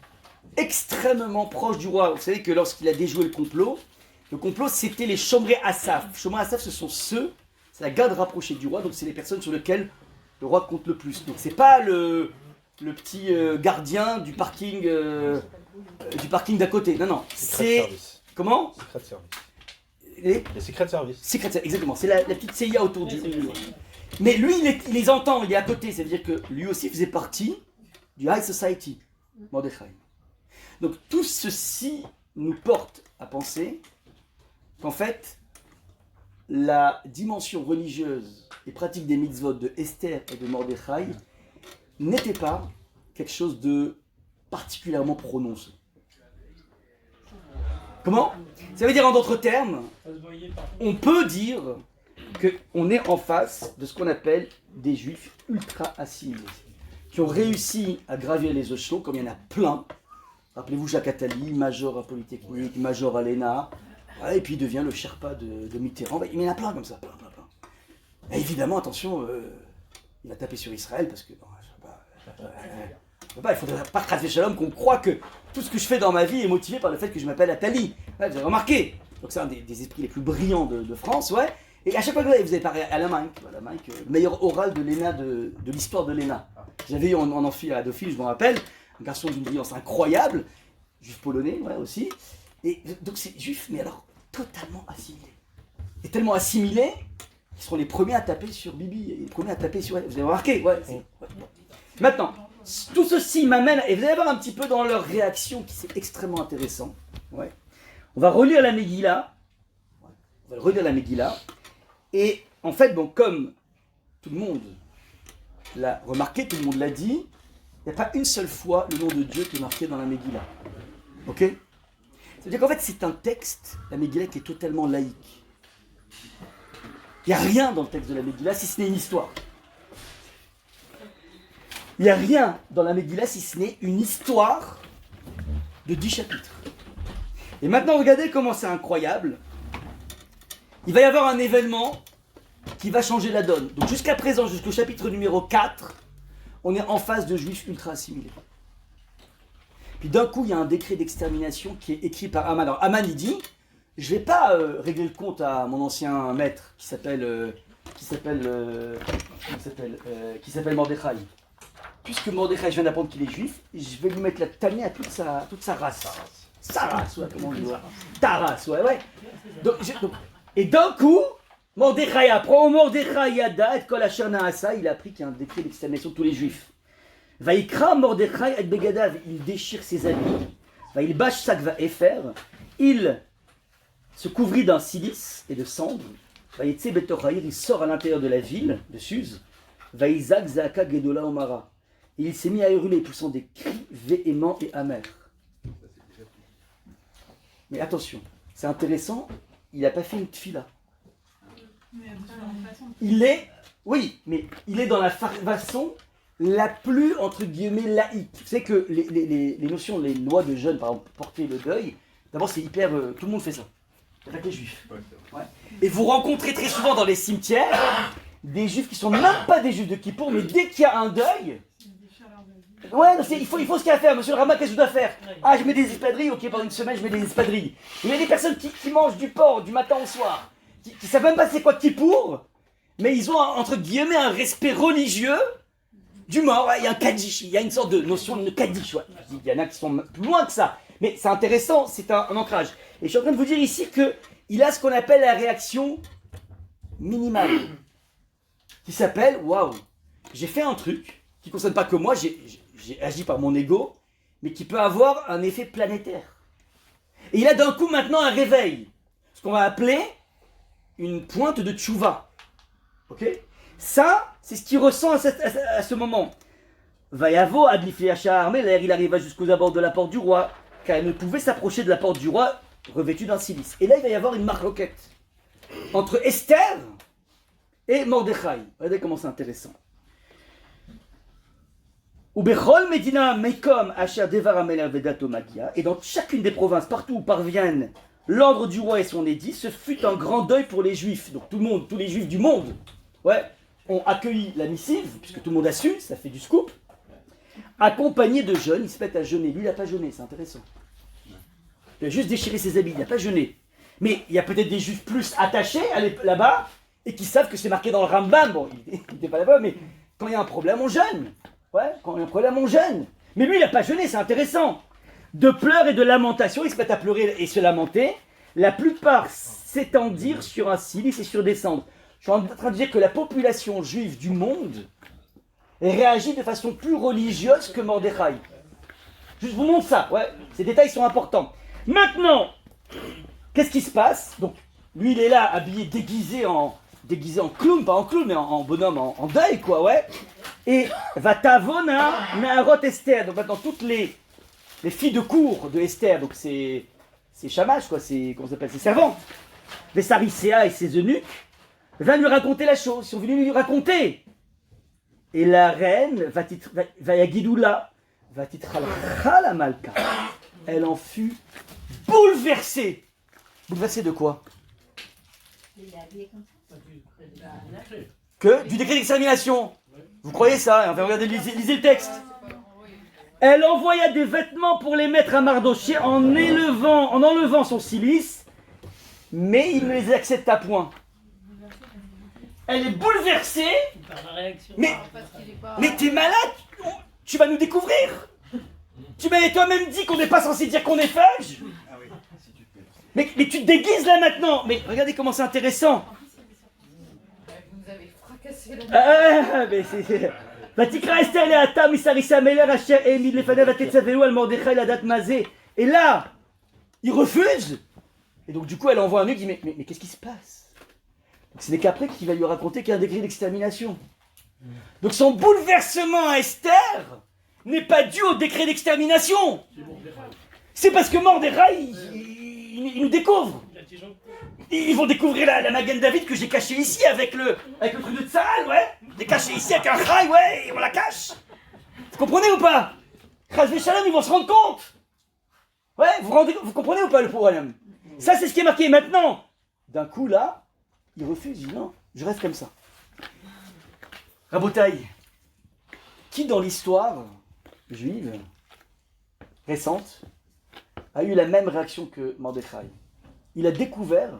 extrêmement proches du roi. Vous savez que lorsqu'il a déjoué le complot, c'était les Shomrei Asaf. Shomrei Asaf, ce sont c'est la garde rapprochée du roi, donc c'est les personnes sur lesquelles le roi compte le plus. Donc c'est pas le petit gardien du parking d'à côté. Non, c'est... Comment? Secret Service. Les Secret Service. Secret Service, exactement. C'est la petite CIA autour du... Mais lui, il les entend, il est à côté. C'est-à-dire que lui aussi faisait partie du High Society, Mordechai. Donc tout ceci nous porte à penser qu'en fait, la dimension religieuse et pratique des mitzvot de Esther et de Mordechai n'était pas quelque chose de particulièrement prononcé. Comment? Ça veut dire en d'autres termes, on peut dire qu'on est en face de ce qu'on appelle des juifs ultra assimilés, qui ont réussi à gravir les échelons, comme il y en a plein. Rappelez-vous Jacques Attali, major à Polytechnique, major à l'ENA, et puis il devient le Sherpa de Mitterrand. Il y en a plein comme ça, plein. Et évidemment, attention, il va taper sur Israël parce que... il ne faudrait pas craser Shalom qu'on croit que tout ce que je fais dans ma vie est motivé par le fait que je m'appelle Attali. Ouais, vous avez remarqué. Donc c'est un des esprits les plus brillants de France, ouais. Et à chaque fois que vous avez parlé à Alain Minck, le meilleur oral de l'ENA, de l'histoire de l'ENA. J'avais eu en amphi à Dauphine, je me rappelle, un garçon d'une brillance incroyable, juif polonais, ouais, aussi. Et donc c'est juif, mais alors totalement assimilé. Et tellement assimilé, ils seront les premiers à taper sur Bibi, les premiers à taper sur elle. Vous avez remarqué, ouais. Maintenant, tout ceci m'amène, et vous allez voir un petit peu dans leur réaction, qui c'est extrêmement intéressant. Ouais. On va relire la Megillah. Et en fait, bon, comme tout le monde l'a remarqué, tout le monde l'a dit, il n'y a pas une seule fois le nom de Dieu qui est marqué dans la Megillah. Ok? C'est-à-dire qu'en fait, c'est un texte, la Megillah, qui est totalement laïque. Il n'y a rien dans le texte de la Megillah, si ce n'est une histoire. Il n'y a rien dans la Megillah si ce n'est une histoire de 10 chapitres. Et maintenant, regardez comment c'est incroyable. Il va y avoir un événement qui va changer la donne. Donc jusqu'à présent, jusqu'au chapitre numéro 4, on est en face de juifs ultra assimilés. Puis d'un coup, il y a un décret d'extermination qui est écrit par Haman. Alors Haman, il dit, je ne vais pas régler le compte à mon ancien maître qui s'appelle Mordechai. Puisque Mordechai, je viens d'apprendre qu'il est juif, je vais lui mettre la tannée à toute sa race. Sa race, ouais, comment on dit, ta race, ouais. Et d'un coup, Mordechai apprend, Mordechai Yada, et Kol Asher Naasa, il a appris qu'il y a un décret d'extermination de tous les juifs. Vaikra Mordechai et Begadav, il déchire ses habits. Vailbash Sakva Efer, il se couvrit d'un cilice et de cendre. Vaïtse Betochaïr, il sort à l'intérieur de la ville de Suse. Vaïzak Zaka Gedola Omara. Et il s'est mis à hurler, poussant des cris véhéments et amers. Mais attention, c'est intéressant, il n'a pas fait une tfila. Il est dans la façon la plus, entre guillemets, laïque. Vous savez que les notions, les lois de jeûne, par exemple, porter le deuil, d'abord c'est hyper... tout le monde fait ça. Il n'y a pas que les juifs. Ouais. Et vous rencontrez très souvent dans les cimetières des juifs qui sont même pas des juifs de Kippour, mais dès qu'il y a un deuil... Ouais, il faut ce qu'il y a à faire. Monsieur le Rama, qu'est-ce que je dois faire? Ah, je mets des espadrilles, ok, pendant une semaine, je mets des espadrilles. Il y a des personnes qui mangent du porc du matin au soir, qui savent même pas c'est quoi Kippour, mais ils ont, entre guillemets, un respect religieux du mort. Ouais, il y a un kaddish, il y a une sorte de notion de kaddish. Ouais. Il y en a qui sont plus loin que ça, mais c'est intéressant, c'est un ancrage. Et je suis en train de vous dire ici qu'il a ce qu'on appelle la réaction minimale, qui s'appelle, waouh, j'ai fait un truc qui ne concerne pas que moi, j'ai agi par mon ego, mais qui peut avoir un effet planétaire. Et il a d'un coup maintenant un réveil, ce qu'on va appeler une pointe de tchouva. Ok? Ça, c'est ce qu'il ressent à ce moment. Vayavo adlifé Améler, il arriva jusqu'aux abords de la porte du roi, car il ne pouvait s'approcher de la porte du roi revêtu d'un cilice. Et là, il va y avoir une marloquette entre Esther et Mordechai. Regardez comment c'est intéressant. Et dans chacune des provinces, partout où parviennent l'ordre du roi et son édit, ce fut un grand deuil pour les juifs. Donc tout le monde, tous les juifs du monde, ont accueilli la missive, puisque tout le monde a su, ça fait du scoop. Accompagnés de jeunes, ils se mettent à jeûner. Lui, il n'a pas jeûné, c'est intéressant. Il a juste déchiré ses habits, il n'a pas jeûné. Mais il y a peut-être des juifs plus attachés là-bas, et qui savent que c'est marqué dans le Rambam. Bon, il n'était pas là-bas, mais quand il y a un problème, on jeûne. Ouais, quand il y a un problème, on jeûne. Mais lui, il n'a pas jeûné, c'est intéressant. De pleurs et de lamentations, ils se mettent à pleurer et se lamenter. La plupart s'étendirent sur un cilice et sur des cendres. Je suis en train de dire que la population juive du monde réagit de façon plus religieuse que Mordechai. Je vous montre ça, ouais, ces détails sont importants. Maintenant, qu'est-ce qui se passe? Donc, lui, il est là, habillé, déguisé en clown, pas en clown, mais en bonhomme, en deuil, quoi, ouais. Et Vatavona Meharot Esther. Donc maintenant, toutes les filles de cour de Esther, donc c'est chamages, quoi, comment ça s'appelle, c'est servantes, Vessaricéa et ses eunuques, viennent lui raconter la chose, ils sont venus lui raconter. Et la reine, Vayagidoula, Vatitralcha Malka, elle en fut bouleversée. Bouleversée de quoi? Que du décret d'extermination. Vous croyez ça? Enfin, regardez, lisez le texte. Elle envoya des vêtements pour les mettre à Mardoché en enlevant son cilice, mais il ne les accepta point. Elle est bouleversée. Mais t'es malade? Tu vas nous découvrir? Tu m'avais toi-même dit qu'on n'est pas censé dire qu'on est fudge. Mais tu te déguises là maintenant. Mais regardez comment c'est intéressant. Vous avez fracassé la mais c'est... Vatikra Esther Leata Misarissa Meler Asher Emid Lefanav Vatetzaveu Al Mordechai Ladat Mazé. Et là, il refuse. Et donc du coup, elle envoie un mec qui dit mais qu'est-ce qui se passe? Donc ce n'est qu'après qu'il va lui raconter qu'il y a un décret d'extermination. Donc son bouleversement à Esther n'est pas dû au décret d'extermination. C'est parce que Mordechai, il nous découvre. Ils vont découvrir la Magen David que j'ai cachée ici avec le truc de Tsahal, ouais. J'ai caché ici avec un rail, ouais, et on la cache. comprenez ou pas? Chas Shalom, ils vont se rendre compte. Ouais, vous comprenez ou pas le problème? Ça, c'est ce qui est marqué. Maintenant, d'un coup, là, il refuse, il dit non, je reste comme ça. Rabotaï, qui dans l'histoire juive récente a eu la même réaction que Mordechai? Il a découvert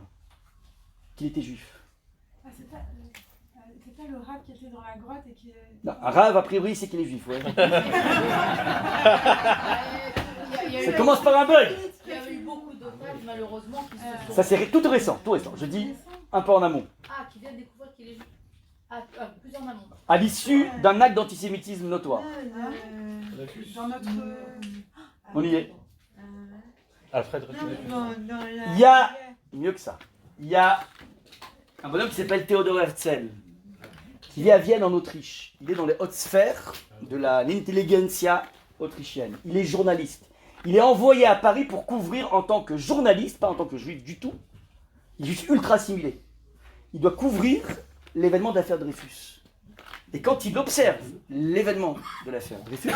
qu'il était juif. Ah, c'est pas le rat qui était dans la grotte et qui... Non, un rave, a priori, c'est qu'il est juif, ouais. Ça commence par un bug. Il y a eu beaucoup de frères, malheureusement, qui se sont... Ça, c'est tout récent. Je dis un peu en amont. Ah, qui viennent découvrir qu'il est juif. Ah, plus en amont. À l'issue d'un acte d'antisémitisme notoire. Dans notre... On y est. Alfred, Il y a, mieux que ça, il y a un bonhomme qui s'appelle Theodor Herzl, qui vit à Vienne en Autriche. Il est dans les hautes sphères de l'intelligentsia autrichienne. Il est journaliste. Il est envoyé à Paris pour couvrir en tant que journaliste, pas en tant que juif du tout. Il est juste ultra assimilé. Il doit couvrir l'événement de l'affaire Dreyfus. Et quand il observe l'événement de l'affaire Dreyfus,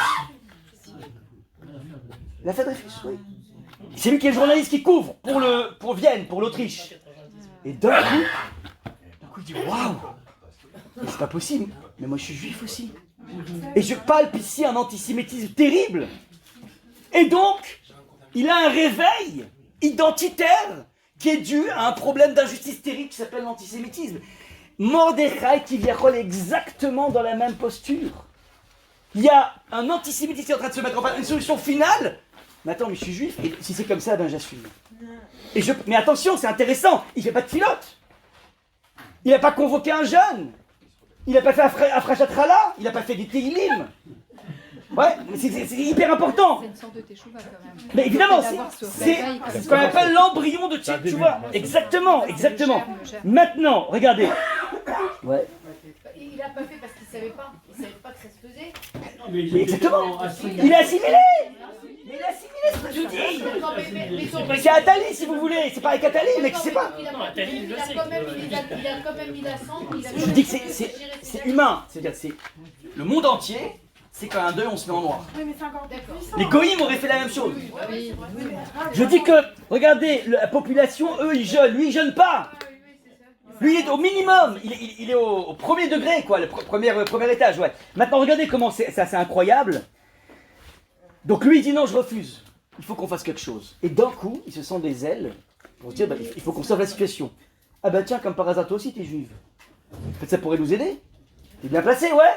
l'affaire Dreyfus, oui. C'est lui qui est le journaliste qui couvre pour Vienne, pour l'Autriche. Et d'un coup, il dit waouh, mais c'est pas possible. Mais moi, je suis juif aussi. Et je palpe ici un antisémitisme terrible. Et donc, il a un réveil identitaire qui est dû à un problème d'injustice terrible qui s'appelle l'antisémitisme. Mordechai qui vient exactement dans la même posture. Il y a un antisémitisme qui est en train de se mettre en place, une solution finale. Mais attends, mais je suis juif, et si c'est comme ça, ben j'assume. Mais attention, c'est intéressant, il fait pas de filote. Il n'a pas convoqué un jeune. Il n'a pas fait Afrachatrala, il n'a pas fait des Teilim. Ouais, c'est hyper important. C'est une sorte de teshuva quand même. Mais évidemment, D'avoir ce c'est réveil comme ce qu'on ça. appelle l'embryon de Tchouva. Exactement. Le germe. Maintenant, regardez. Ouais. Il n'a pas fait parce qu'il ne savait pas. Il ne savait pas que ça se faisait. Mais exactement. Il est assimilé. Mais il est assimilé, ce que je dis. Non, mais C'est Atali, si vous voulez. C'est pareil qu'Atali, le mec, il sait pas. Il a quand même mis la cendre. Je dis que c'est humain. C'est-à-dire, c'est le monde entier. C'est quand un deuil, on se met en noir. Oui, mais c'est encore plus puissant. Les goïms auraient fait la même chose. Oui. Je dis que, regardez, la population, eux, ils jeûnent. Lui, il jeûne pas. Lui, il est au minimum. Il est au premier degré, quoi, le premier étage, ouais. Maintenant, regardez comment c'est incroyable. Donc lui, il dit non, je refuse. Il faut qu'on fasse quelque chose. Et d'un coup, il se sent des ailes pour se dire, bah, il faut qu'on sauve la situation. Ah bah tiens, comme par hasard, toi aussi, t'es juive. Peut-être ça pourrait nous aider. T'es bien placé, ouais.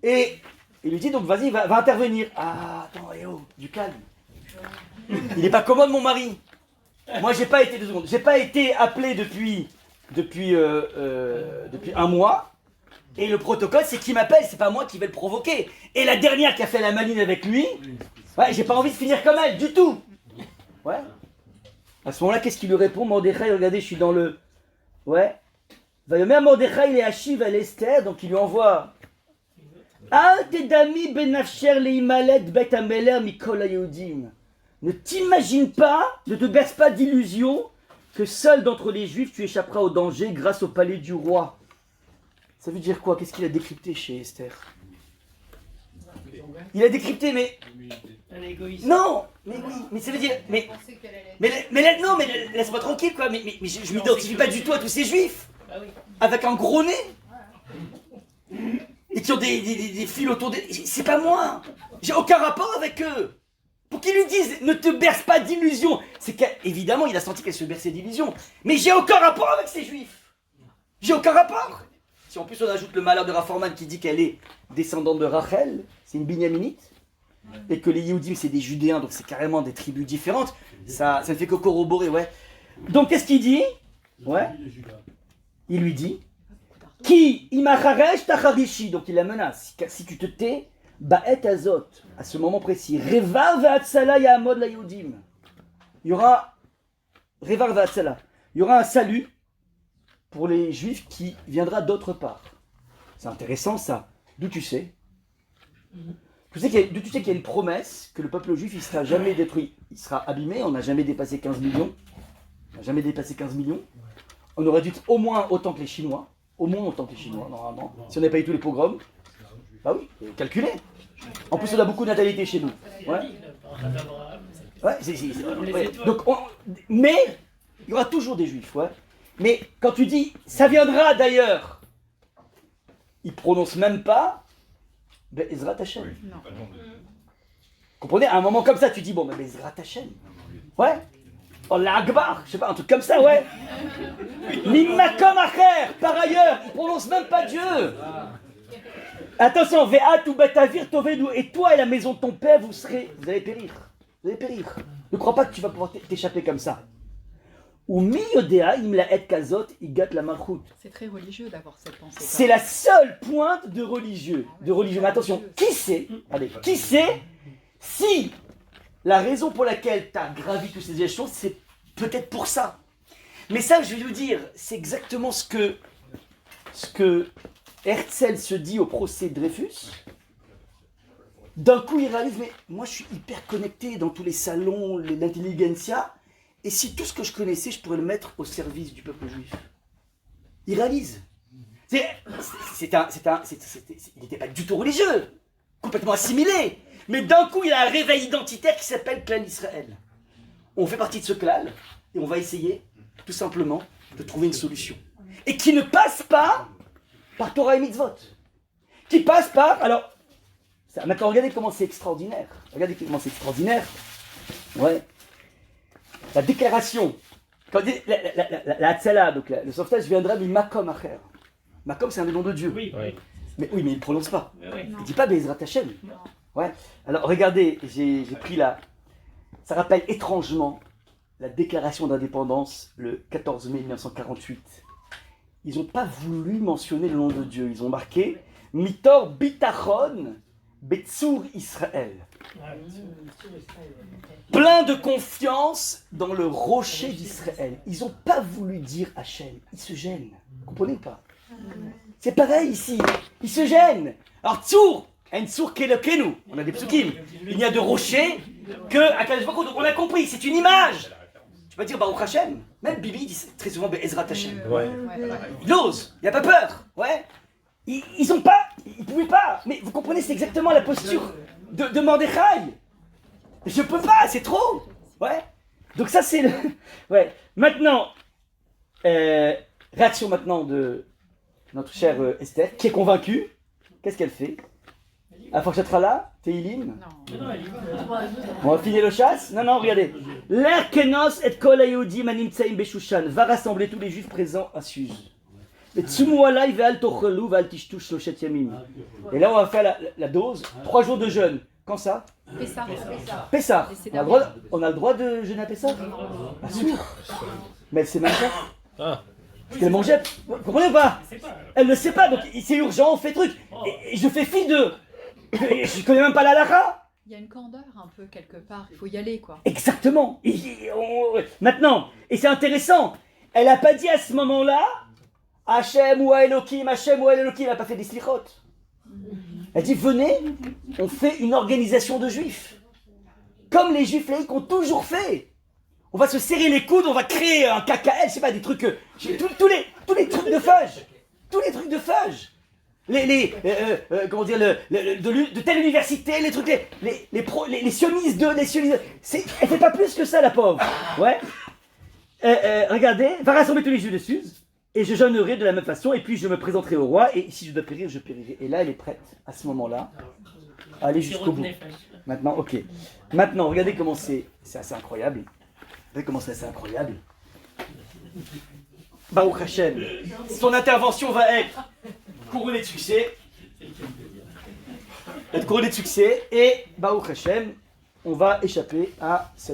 Et il lui dit donc vas-y, va intervenir. Ah, attends, du calme. Il n'est pas commode mon mari. Moi j'ai pas été appelé depuis un mois. Et le protocole c'est qu'il m'appelle, c'est pas moi qui vais le provoquer. Et la dernière qui a fait la maline avec lui, ouais, j'ai pas envie de finir comme elle du tout. Ouais. À ce moment-là, qu'est-ce qu'il lui répond? Mordechai, regardez, je suis dans le. Ouais. Vayomer Mordechai, il est Hachiv à l'Esther, donc il lui envoie. Ne t'imagine pas, ne te berce pas d'illusion que seul d'entre les juifs tu échapperas au danger grâce au palais du roi. Ça veut dire quoi? Qu'est-ce qu'il a décrypté chez Esther? Il a décrypté, mais... Un égoïste. Non, mais oui, mais ça veut dire... Mais laisse-moi tranquille, quoi. Mais je m'identifie pas du tout à tous ces juifs. Bah oui. Avec un gros nez. Et qui ont des fils autour des... C'est pas moi. J'ai aucun rapport avec eux. Pour qu'ils lui disent, ne te berce pas d'illusions. C'est qu'évidemment, il a senti qu'elle se berçait d'illusions. Mais j'ai aucun rapport avec ces juifs. J'ai aucun rapport. Si en plus on ajoute le malheur de Raforman qui dit qu'elle est descendante de Rachel, c'est une binyaminite, et que les Yehudim c'est des Judéens, donc c'est carrément des tribus différentes, ça ne fait que corroborer, ouais. Donc qu'est-ce qu'il dit? Ouais. Il lui dit, Ki imacharesh tacharishi, donc il la menace, si tu te tais, ba'et azot, à ce moment précis, revar ve'atzala ya'amod la Yehudim. Il y aura, revar ve'atzala, il y aura un salut pour les juifs qui viendra d'autre part. C'est intéressant ça. D'où tu sais? D'où tu sais qu'il y a une promesse que le peuple juif il sera jamais détruit, il sera abîmé, on n'a jamais dépassé 15 millions. On n'a jamais dépassé 15 millions. On aurait dû être au moins autant que les Chinois. Au moins autant que les Chinois, normalement. Si on n'avait pas eu tous les pogroms. Bah oui, calculé. En plus, on a beaucoup de natalité chez nous. Ouais. Ouais, ouais. Donc, mais il y aura toujours des juifs, ouais. Mais quand tu dis ça viendra d'ailleurs, ils prononcent même pas Ezrat Hashem. Non. Comprenez, à un moment comme ça, tu dis bon, mais Ezrat Hashem. Ouais. Allah Akbar, je sais pas, un truc comme ça, ouais. Mimakom Acher, par ailleurs, ils prononcent même pas Dieu. Attention, Ve'at ou Betavir Tovedu, et toi et la maison de ton père, vous allez périr. Vous allez périr. Ne crois pas que tu vas pouvoir t'échapper comme ça. Ou mi yodea im la et kazot igat la malchut. C'est très religieux d'avoir cette pensée. C'est la seule pointe de religieux. Mais attention, qui sait, allez, qui sait si la raison pour laquelle tu as gravi toutes ces échelons, c'est peut-être pour ça. Mais ça, je vais vous dire, c'est exactement ce que Herzl se dit au procès de Dreyfus. D'un coup, il réalise, mais moi, je suis hyper connecté dans tous les salons, l'intelligentsia, et si tout ce que je connaissais, je pourrais le mettre au service du peuple juif. Il réalise. Il n'était pas du tout religieux, complètement assimilé. Mais d'un coup, il a un réveil identitaire qui s'appelle Clan Israël. On fait partie de ce clan, et on va essayer, tout simplement, de trouver une solution. Et qui ne passe pas par Torah et Mitzvot. Qui passe par... Alors, maintenant, regardez comment c'est extraordinaire. Regardez comment c'est extraordinaire. Ouais. La déclaration, quand on dit la Hatzala, donc le sauvetage viendra du Makom Acher. Makom, c'est un des noms de Dieu. Oui. Mais oui, mais il ne prononce pas. Mais oui. Il ne dit pas Bezrat Hashem. Ouais. Alors, regardez, j'ai pris là. Ça rappelle étrangement la déclaration d'indépendance le 14 mai 1948. Ils n'ont pas voulu mentionner le nom de Dieu. Ils ont marqué Mitor Bitachon Betsur Israël. Plein de confiance dans le rocher d'Israël. Ils n'ont pas voulu dire Hachem. Ils se gênent. Vous comprenez ou pas? C'est pareil ici. Ils se gênent. Alors Tsour, un Tsour Kelokenu. On a des psukim. Il n'y a de rocher que Akadosh Baruch Hu. Donc on a compris. C'est une image. Tu peux dire Baruch Hashem. Même Bibi dit très souvent Ezrat Hashem. Ouais. Il ose. Il n'y a pas peur. Ouais. Ils ont pas. Ils pouvaient pas. Mais vous comprenez, c'est exactement la posture de Mordechai. Je peux pas, c'est trop. Ouais. Donc ça c'est le. Ouais. Maintenant, réaction maintenant de notre chère Esther, qui est convaincue. Qu'est-ce qu'elle fait? Aforchatrala, Teilim. On va finir le chasse? Non, regardez. L'air kenos et kol hayudim animtsaim beshushan va rassembler tous les juifs présents à Suse. Et tsumu alay ve'al tochelu ve'al tishtu shloshet yamim. Et là on va faire la dose, 3 jours de jeûne. Quand ça? Pessah. On a le droit de jeûner à Pessah? Bien sûr. Mais elle sait même pas. Parce qu'elle mangeait. Vous comprenez ou pas? Elle ne sait pas, donc c'est urgent, on fait truc. Et je fais fi de. Je connais même pas la halakha. Il y a une candeur un peu quelque part, il faut y aller quoi. Exactement. Maintenant, et c'est intéressant, elle n'a pas dit à ce moment-là Hachem ou Elohim, elle n'a pas fait des slichot. Elle dit venez, on fait une organisation de juifs. Comme les juifs laïcs ont toujours fait. On va se serrer les coudes, on va créer un KKL, je sais pas, des trucs. Tous les trucs de fudge. Tous les trucs de fudge. Comment dire, de telle université, les trucs, les sionistes de, les sionistes. Elle fait pas plus que ça, la pauvre. Ouais. Regardez, va rassembler tous les juifs de Suse, et je jeûnerai de la même façon, et puis je me présenterai au roi, et si je dois périr, je périrai. Et là, elle est prête, à ce moment-là, à aller jusqu'au bout. Maintenant, ok. Maintenant, regardez comment c'est assez incroyable. Regardez comment c'est assez incroyable. Baruch Hashem, son intervention va être couronnée de succès. Et Baruch Hashem, on va échapper à ce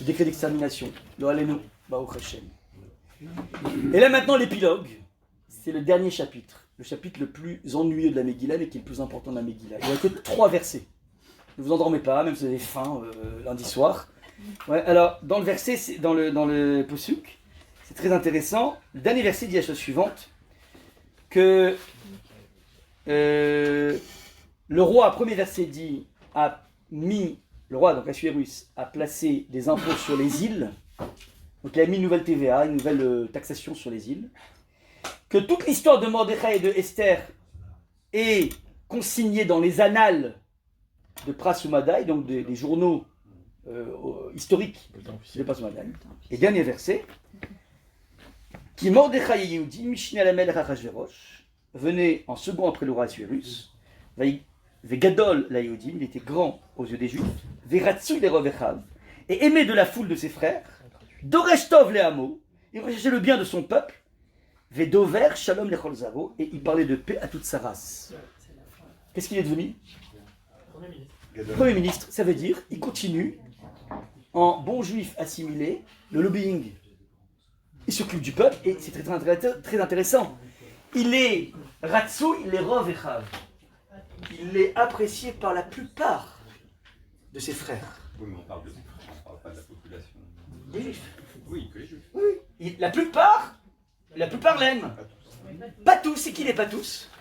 décret d'extermination. Allez-nous, Baruch Hashem. Et là maintenant l'épilogue, c'est le dernier chapitre, le chapitre le plus ennuyeux de la Megillah, mais qui est le plus important de la Megillah. Il n'y a que 3 versets. Ne vous endormez pas, même si vous avez faim lundi soir. Ouais, alors dans le verset, dans le Posuk, c'est très intéressant. Le dernier verset dit la chose suivante, que le roi, premier verset dit, le roi, donc Assuérus, a placé des impôts sur les îles. Donc il a mis une nouvelle TVA, une nouvelle taxation sur les îles. Que toute l'histoire de Mordechai et de Esther est consigné dans les annales de Prasumadaï, donc des journaux historiques de Prasumadaï, et dernier verset, qui Mordechai Yehudi, Mishne Alamel Rachashverosh, venait en second après le roi Assuérus, Vegadol la Yehudim, il était grand aux yeux des Juifs, Veratsu les Rovechav, et aimé de la foule de ses frères, Doreshtov les Hamo, il recherchait le bien de son peuple, Vedover Shalom les Cholzaro, et il parlait de paix à toute sa race. Qu'est-ce qu'il est devenu? Premier ministre, ça veut dire, il continue, en bon juif assimilé, le lobbying. Il s'occupe du peuple, et c'est très intéressant. Il est Ratsu, il est Rovechav. Il est apprécié par la plupart de ses frères. Oui, mais on parle pas de la population. Des juifs. Oui, que les juifs. Oui. La plupart l'aiment. Pas tous, c'est qui les pas tous?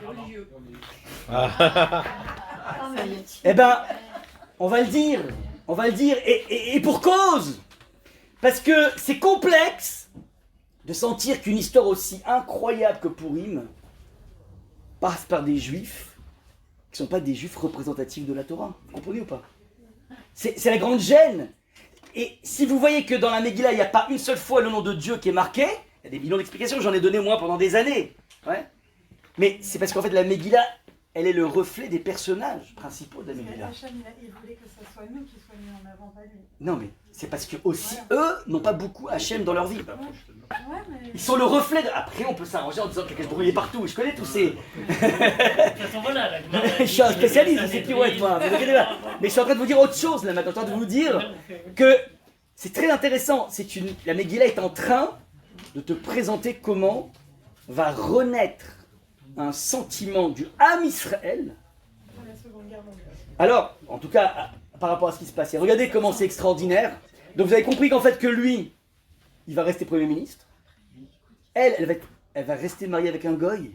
Eh ben, on va le dire, et pour cause. Parce que c'est complexe de sentir qu'une histoire aussi incroyable que Purim passe par des juifs qui ne sont pas des juifs représentatifs de la Torah. Vous comprenez ou pas? C'est la grande gêne. Et si vous voyez que dans la Megillah, il n'y a pas une seule fois le nom de Dieu qui est marqué, il y a des millions d'explications, j'en ai donné moi pendant des années. Ouais. Mais c'est parce qu'en fait la Megillah, elle est le reflet des personnages principaux de la Megillah. Hachem, il voulait que ce soit nous qui soient mis en avant, pas lui. Non mais c'est parce que aussi eux n'ont pas beaucoup Hachem dans leur vie. Ouais, mais... Ils sont le reflet de... Après on peut s'arranger en disant que quelqu'un est partout, je connais tous ces... Je suis un spécialiste de ces pirouettes moi, vous inquiétez pas. Mais je suis en train de vous dire autre chose là maintenant, je suis en train de vous dire que c'est très intéressant. La Megillah est en train de te présenter comment va renaître un sentiment du Ham Israël. La Seconde Guerre mondiale. Alors, en tout cas, par rapport à ce qui se passe, et regardez comment c'est extraordinaire. Donc vous avez compris qu'en fait que lui, il va rester Premier ministre. Elle va rester mariée avec un goy.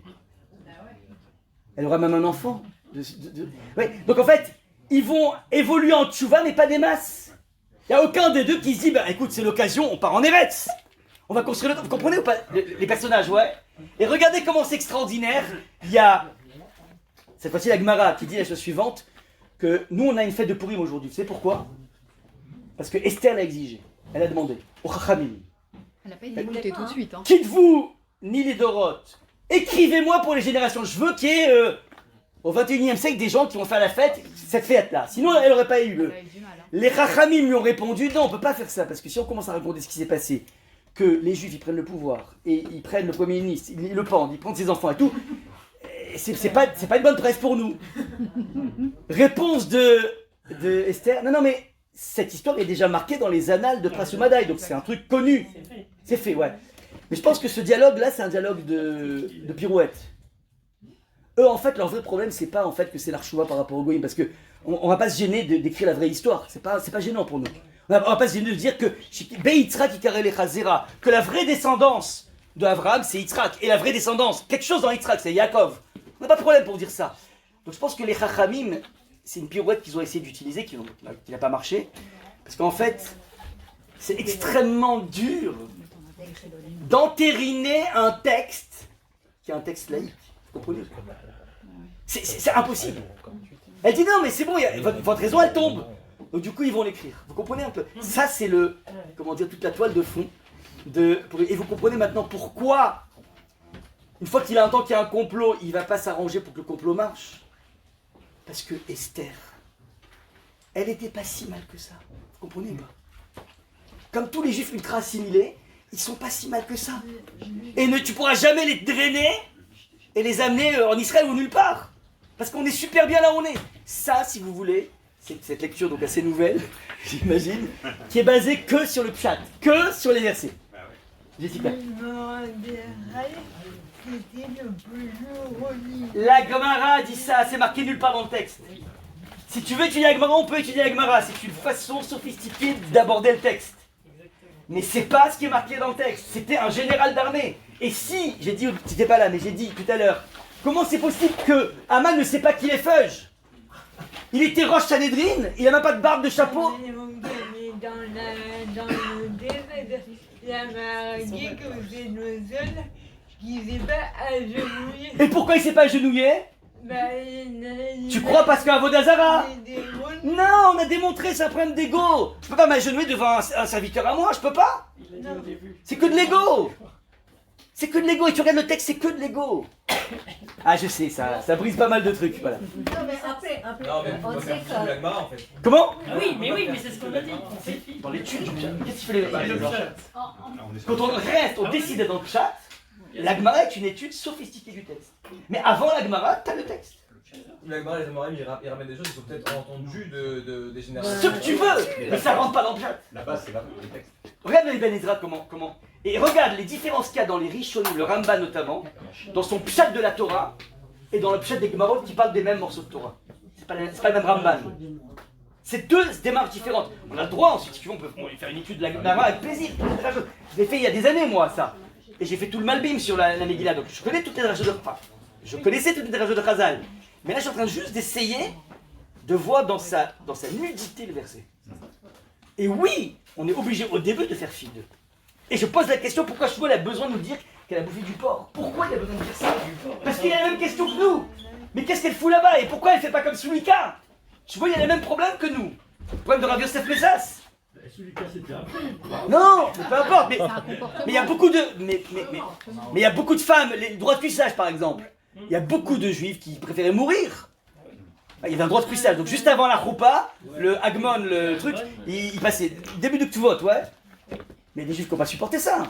Elle aura même un enfant. Ouais. Donc en fait, ils vont évoluer en tchouva, mais pas des masses. Il n'y a aucun des deux qui se dit, bah écoute, c'est l'occasion, on part en Eretz. On va construire le... Vous comprenez ou pas les personnages, ouais. Et regardez comment c'est extraordinaire. Il y a, cette fois-ci, la Gemara qui dit la chose suivante, que nous, on a une fête de Purim aujourd'hui. Vous savez pourquoi? Parce que Esther l'a exigé. Elle a demandé au Chachamim. Elle n'a pas été écoutée tout de suite. Hein. Quitte-vous ni les Doroth. Écrivez-moi pour les générations. Je veux qu'il y ait au 21e siècle des gens qui vont faire la fête, cette fête-là. Sinon, elle n'aurait pas eu lieu. Elle a eu du mal. Hein. Les Chachamim lui ont répondu, non, on ne peut pas faire ça. Parce que si on commence à raconter ce qui s'est passé, que les Juifs ils prennent le pouvoir, et ils prennent le Premier ministre, ils le pendent, ils prennent ses enfants et tout, c'est pas une bonne presse pour nous. Réponse de Esther, non mais cette histoire est déjà marquée dans les annales de Prasumadaï, donc c'est un truc connu. C'est fait, ouais. Mais je pense que ce dialogue-là, c'est un dialogue de pirouette. Eux, en fait, leur vrai problème, c'est pas en fait que c'est l'archoua par rapport au Goïm, parce que on va pas se gêner d'écrire la vraie histoire, c'est pas gênant pour nous. On va pas se gêner de dire que que la vraie descendance de Abraham, c'est Yitzhak, et la vraie descendance, quelque chose dans Yitzhak, c'est Yaakov. On n'a pas de problème pour dire ça. Donc je pense que les Chachamim, c'est une pirouette qu'ils ont essayé d'utiliser, qui n'a pas marché, parce qu'en fait, c'est extrêmement dur d'entériner un texte qui est un texte laïque. Vous comprenez? C'est impossible. Elle dit non, mais c'est bon, votre raison elle tombe. Donc du coup ils vont l'écrire. Vous comprenez un peu? Ça c'est toute la toile de fond. Et vous comprenez maintenant pourquoi, une fois qu'il a un temps qu'il y a un complot, il ne va pas s'arranger pour que le complot marche. Parce que Esther, elle n'était pas si mal que ça. Vous comprenez pas? Comme tous les juifs ultra assimilés, ils sont pas si mal que ça. Et tu pourras jamais les drainer et les amener en Israël ou nulle part. Parce qu'on est super bien là où on est. Ça, si vous voulez, c'est cette lecture donc assez nouvelle, j'imagine, qui est basée que sur le pshat, que sur les versets. Jessica. La Gemara dit ça, c'est marqué nulle part dans le texte. Si tu veux étudier la Gemara, on peut étudier la Gemara. C'est une façon sophistiquée d'aborder le texte. Mais c'est pas ce qui est marqué dans le texte. C'était un général d'armée. Et si, j'ai dit, tu n'étais pas là, mais j'ai dit tout à l'heure, comment c'est possible que Haman ne sait pas qui est Feuge? Il était Rosh Sanhedrin, il n'a même pas de barbe de chapeau. Dans le désert, il y a marqué que c'est nos jeunes qui ne s'est pas agenouillé. Et pourquoi il ne s'est pas agenouillé? Tu crois parce qu'un Vodazara? Des démons. Non, on a démontré, c'est un problème d'ego. Je peux pas m'agenouiller devant un serviteur à moi, je peux pas. Il l'a dit au début. C'est que de l'ego. C'est que de l'ego. Et tu regardes le texte, c'est que de l'ego. Ah, je sais, ça brise pas mal de trucs, voilà. Non, mais après, Non, mais on faut sait faire que. la Gemara, en fait. Comment? Ah oui, mais c'est ce qu'on a dit. On fait fi. Dans l'étude du chat. Qu'est-ce qu'il fait les Le chat. On est sur- Quand on reste, on décide d'être dans le chat, la Gemara est une étude sophistiquée du texte. Mais avant la Gemara, t'as le texte. La Gemara, les Amoraïm, ils ramènent des choses qu'ils ont peut-être entendues des générations. Ce que tu veux, mais ça rentre pas dans le chat. La base, c'est là, le texte. Regarde le Ibn Ezra comment. Et regarde les différences qu'il y a dans les Rishonim, le Rambam notamment, dans son pshat de la Torah et dans le pshat des Gemarot qui parlent des mêmes morceaux de Torah. C'est pas le même Rambam. C'est deux démarches différentes. On a le droit ensuite, si tu veux, on peut faire une étude de la Gemara avec plaisir. Je l'ai fait il y a des années, moi, ça. Et j'ai fait tout le Malbim sur la Megillah, donc je connais toutes les drachot de... Enfin, je connaissais toutes les drachot de Chazal. Mais là, je suis en train juste d'essayer de voir dans sa nudité le verset. Et oui, on est obligé au début de faire fi d'eux. Et je pose la question, pourquoi Shmuel a besoin de nous dire qu'elle a bouffé du porc? Pourquoi il a besoin de dire ça? Parce qu'il a la même question que nous. Mais qu'est-ce qu'elle fout là-bas? Et pourquoi elle fait pas comme Sulika? Shmuel, il a les mêmes problèmes que nous. Le problème de Rav Yosef Messas. Non, mais peu importe. Mais il y a beaucoup de... Mais il y a beaucoup de femmes, les droits de cuissage par exemple. Il y a beaucoup de juifs qui préféraient mourir. Il y avait un droit de cuissage. Donc juste avant la choupa, le Hagmon, le truc, il passait début de Ktuvot, ouais. Mais il y a des juifs qui n'ont pas supporté ça.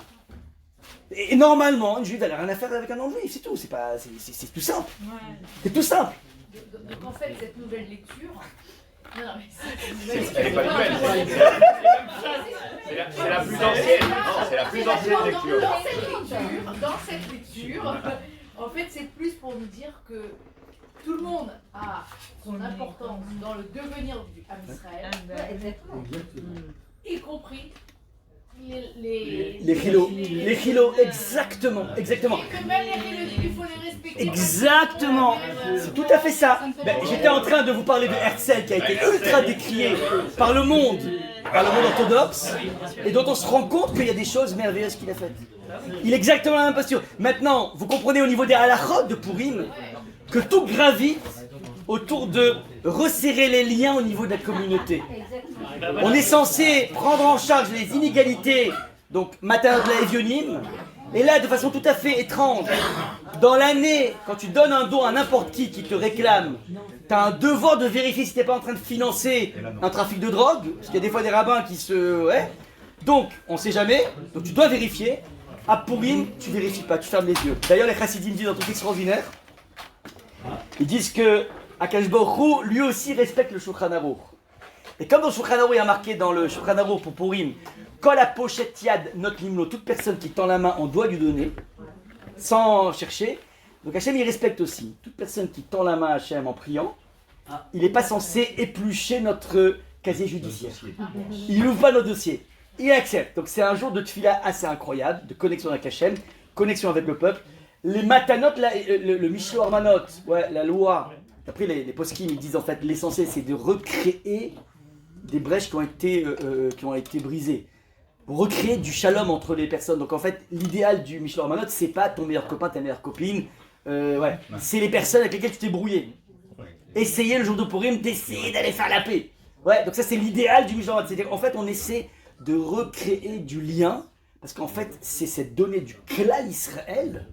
Et normalement, une juive, elle n'a rien à faire avec un non-juif, c'est tout. C'est tout simple. C'est tout simple. Donc en fait, cette nouvelle lecture. Non, mais Elle n'est pas nouvelle. C'est la plus ancienne. Non, c'est la plus ancienne lecture. Dans cette lecture, en fait, c'est plus pour nous dire que tout le monde a son importance dans le devenir du Ham Israël, Exactement. y compris les Les chilos, exactement. Et que même les Chilonim, il faut les respecter. Exactement. C'est tout à fait ça. Ben, j'étais en train de vous parler de Herzl qui a été ultra décrié par le monde orthodoxe, et dont on se rend compte qu'il y a des choses merveilleuses qu'il a faites. Il est exactement la même posture. Maintenant, vous comprenez au niveau des halachot de Purim que tout gravite autour de resserrer les liens au niveau de la communauté. On est censé prendre en charge les inégalités, donc matin de la Evionim, et là de façon tout à fait étrange, dans l'année, quand tu donnes un don à n'importe qui te réclame, tu as un devoir de vérifier si tu n'es pas en train de financer un trafic de drogue, parce qu'il y a des fois des rabbins qui se... Ouais. Donc, on ne sait jamais, donc tu dois vérifier. À Purim, tu vérifies pas, tu fermes les yeux. D'ailleurs, les chassidim disent un truc extraordinaire. Ils disent que Akash Baruch Hu, lui aussi respecte le Shulchan Aruch. Et comme dans le Shulchan Aruch, il y a marqué dans le Shulchan Aruch pour Purim, quand la pochette yad not limlo, toute personne qui tend la main, on doit lui donner, sans chercher. Donc Hachem, il respecte aussi. Toute personne qui tend la main à Hachem en priant, il n'est pas censé éplucher notre casier judiciaire. Il n'ouvre pas nos dossiers. Il accepte. Donc c'est un jour de tefila assez incroyable, de connexion avec Hachem, connexion avec le peuple. Les matanot, le Mishlo Armanot, ouais, la loi. Après les poskim, ils disent en fait l'essentiel c'est de recréer des brèches qui ont été brisées. Recréer du shalom entre les personnes. Donc en fait l'idéal du Mishlo Armanot c'est pas ton meilleur copain, ta meilleure copine. C'est les personnes avec lesquelles tu t'es brouillé. Essayez le jour de Purim d'essayer d'aller faire la paix. Ouais, donc ça c'est l'idéal du Mishlo Armanot. C'est-à-dire en fait on essaie de recréer du lien, parce qu'en fait, c'est cette donnée du Klal Israël,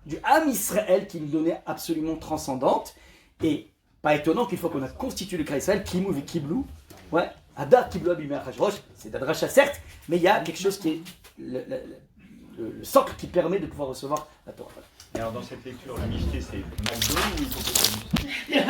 du Ham Israël qui est une donnée absolument transcendante, et pas étonnant qu'une fois qu'on a constitué le Klal Israël, Kimou et Kiblou, ouais, Hadar Kiblou Abimé Achashrosh, c'est d'Adracha certes, mais il y a quelque chose qui est le socle qui permet de pouvoir recevoir la Torah. Et alors dans cette lecture, le Michté c'est McDo ou Hippopotamus?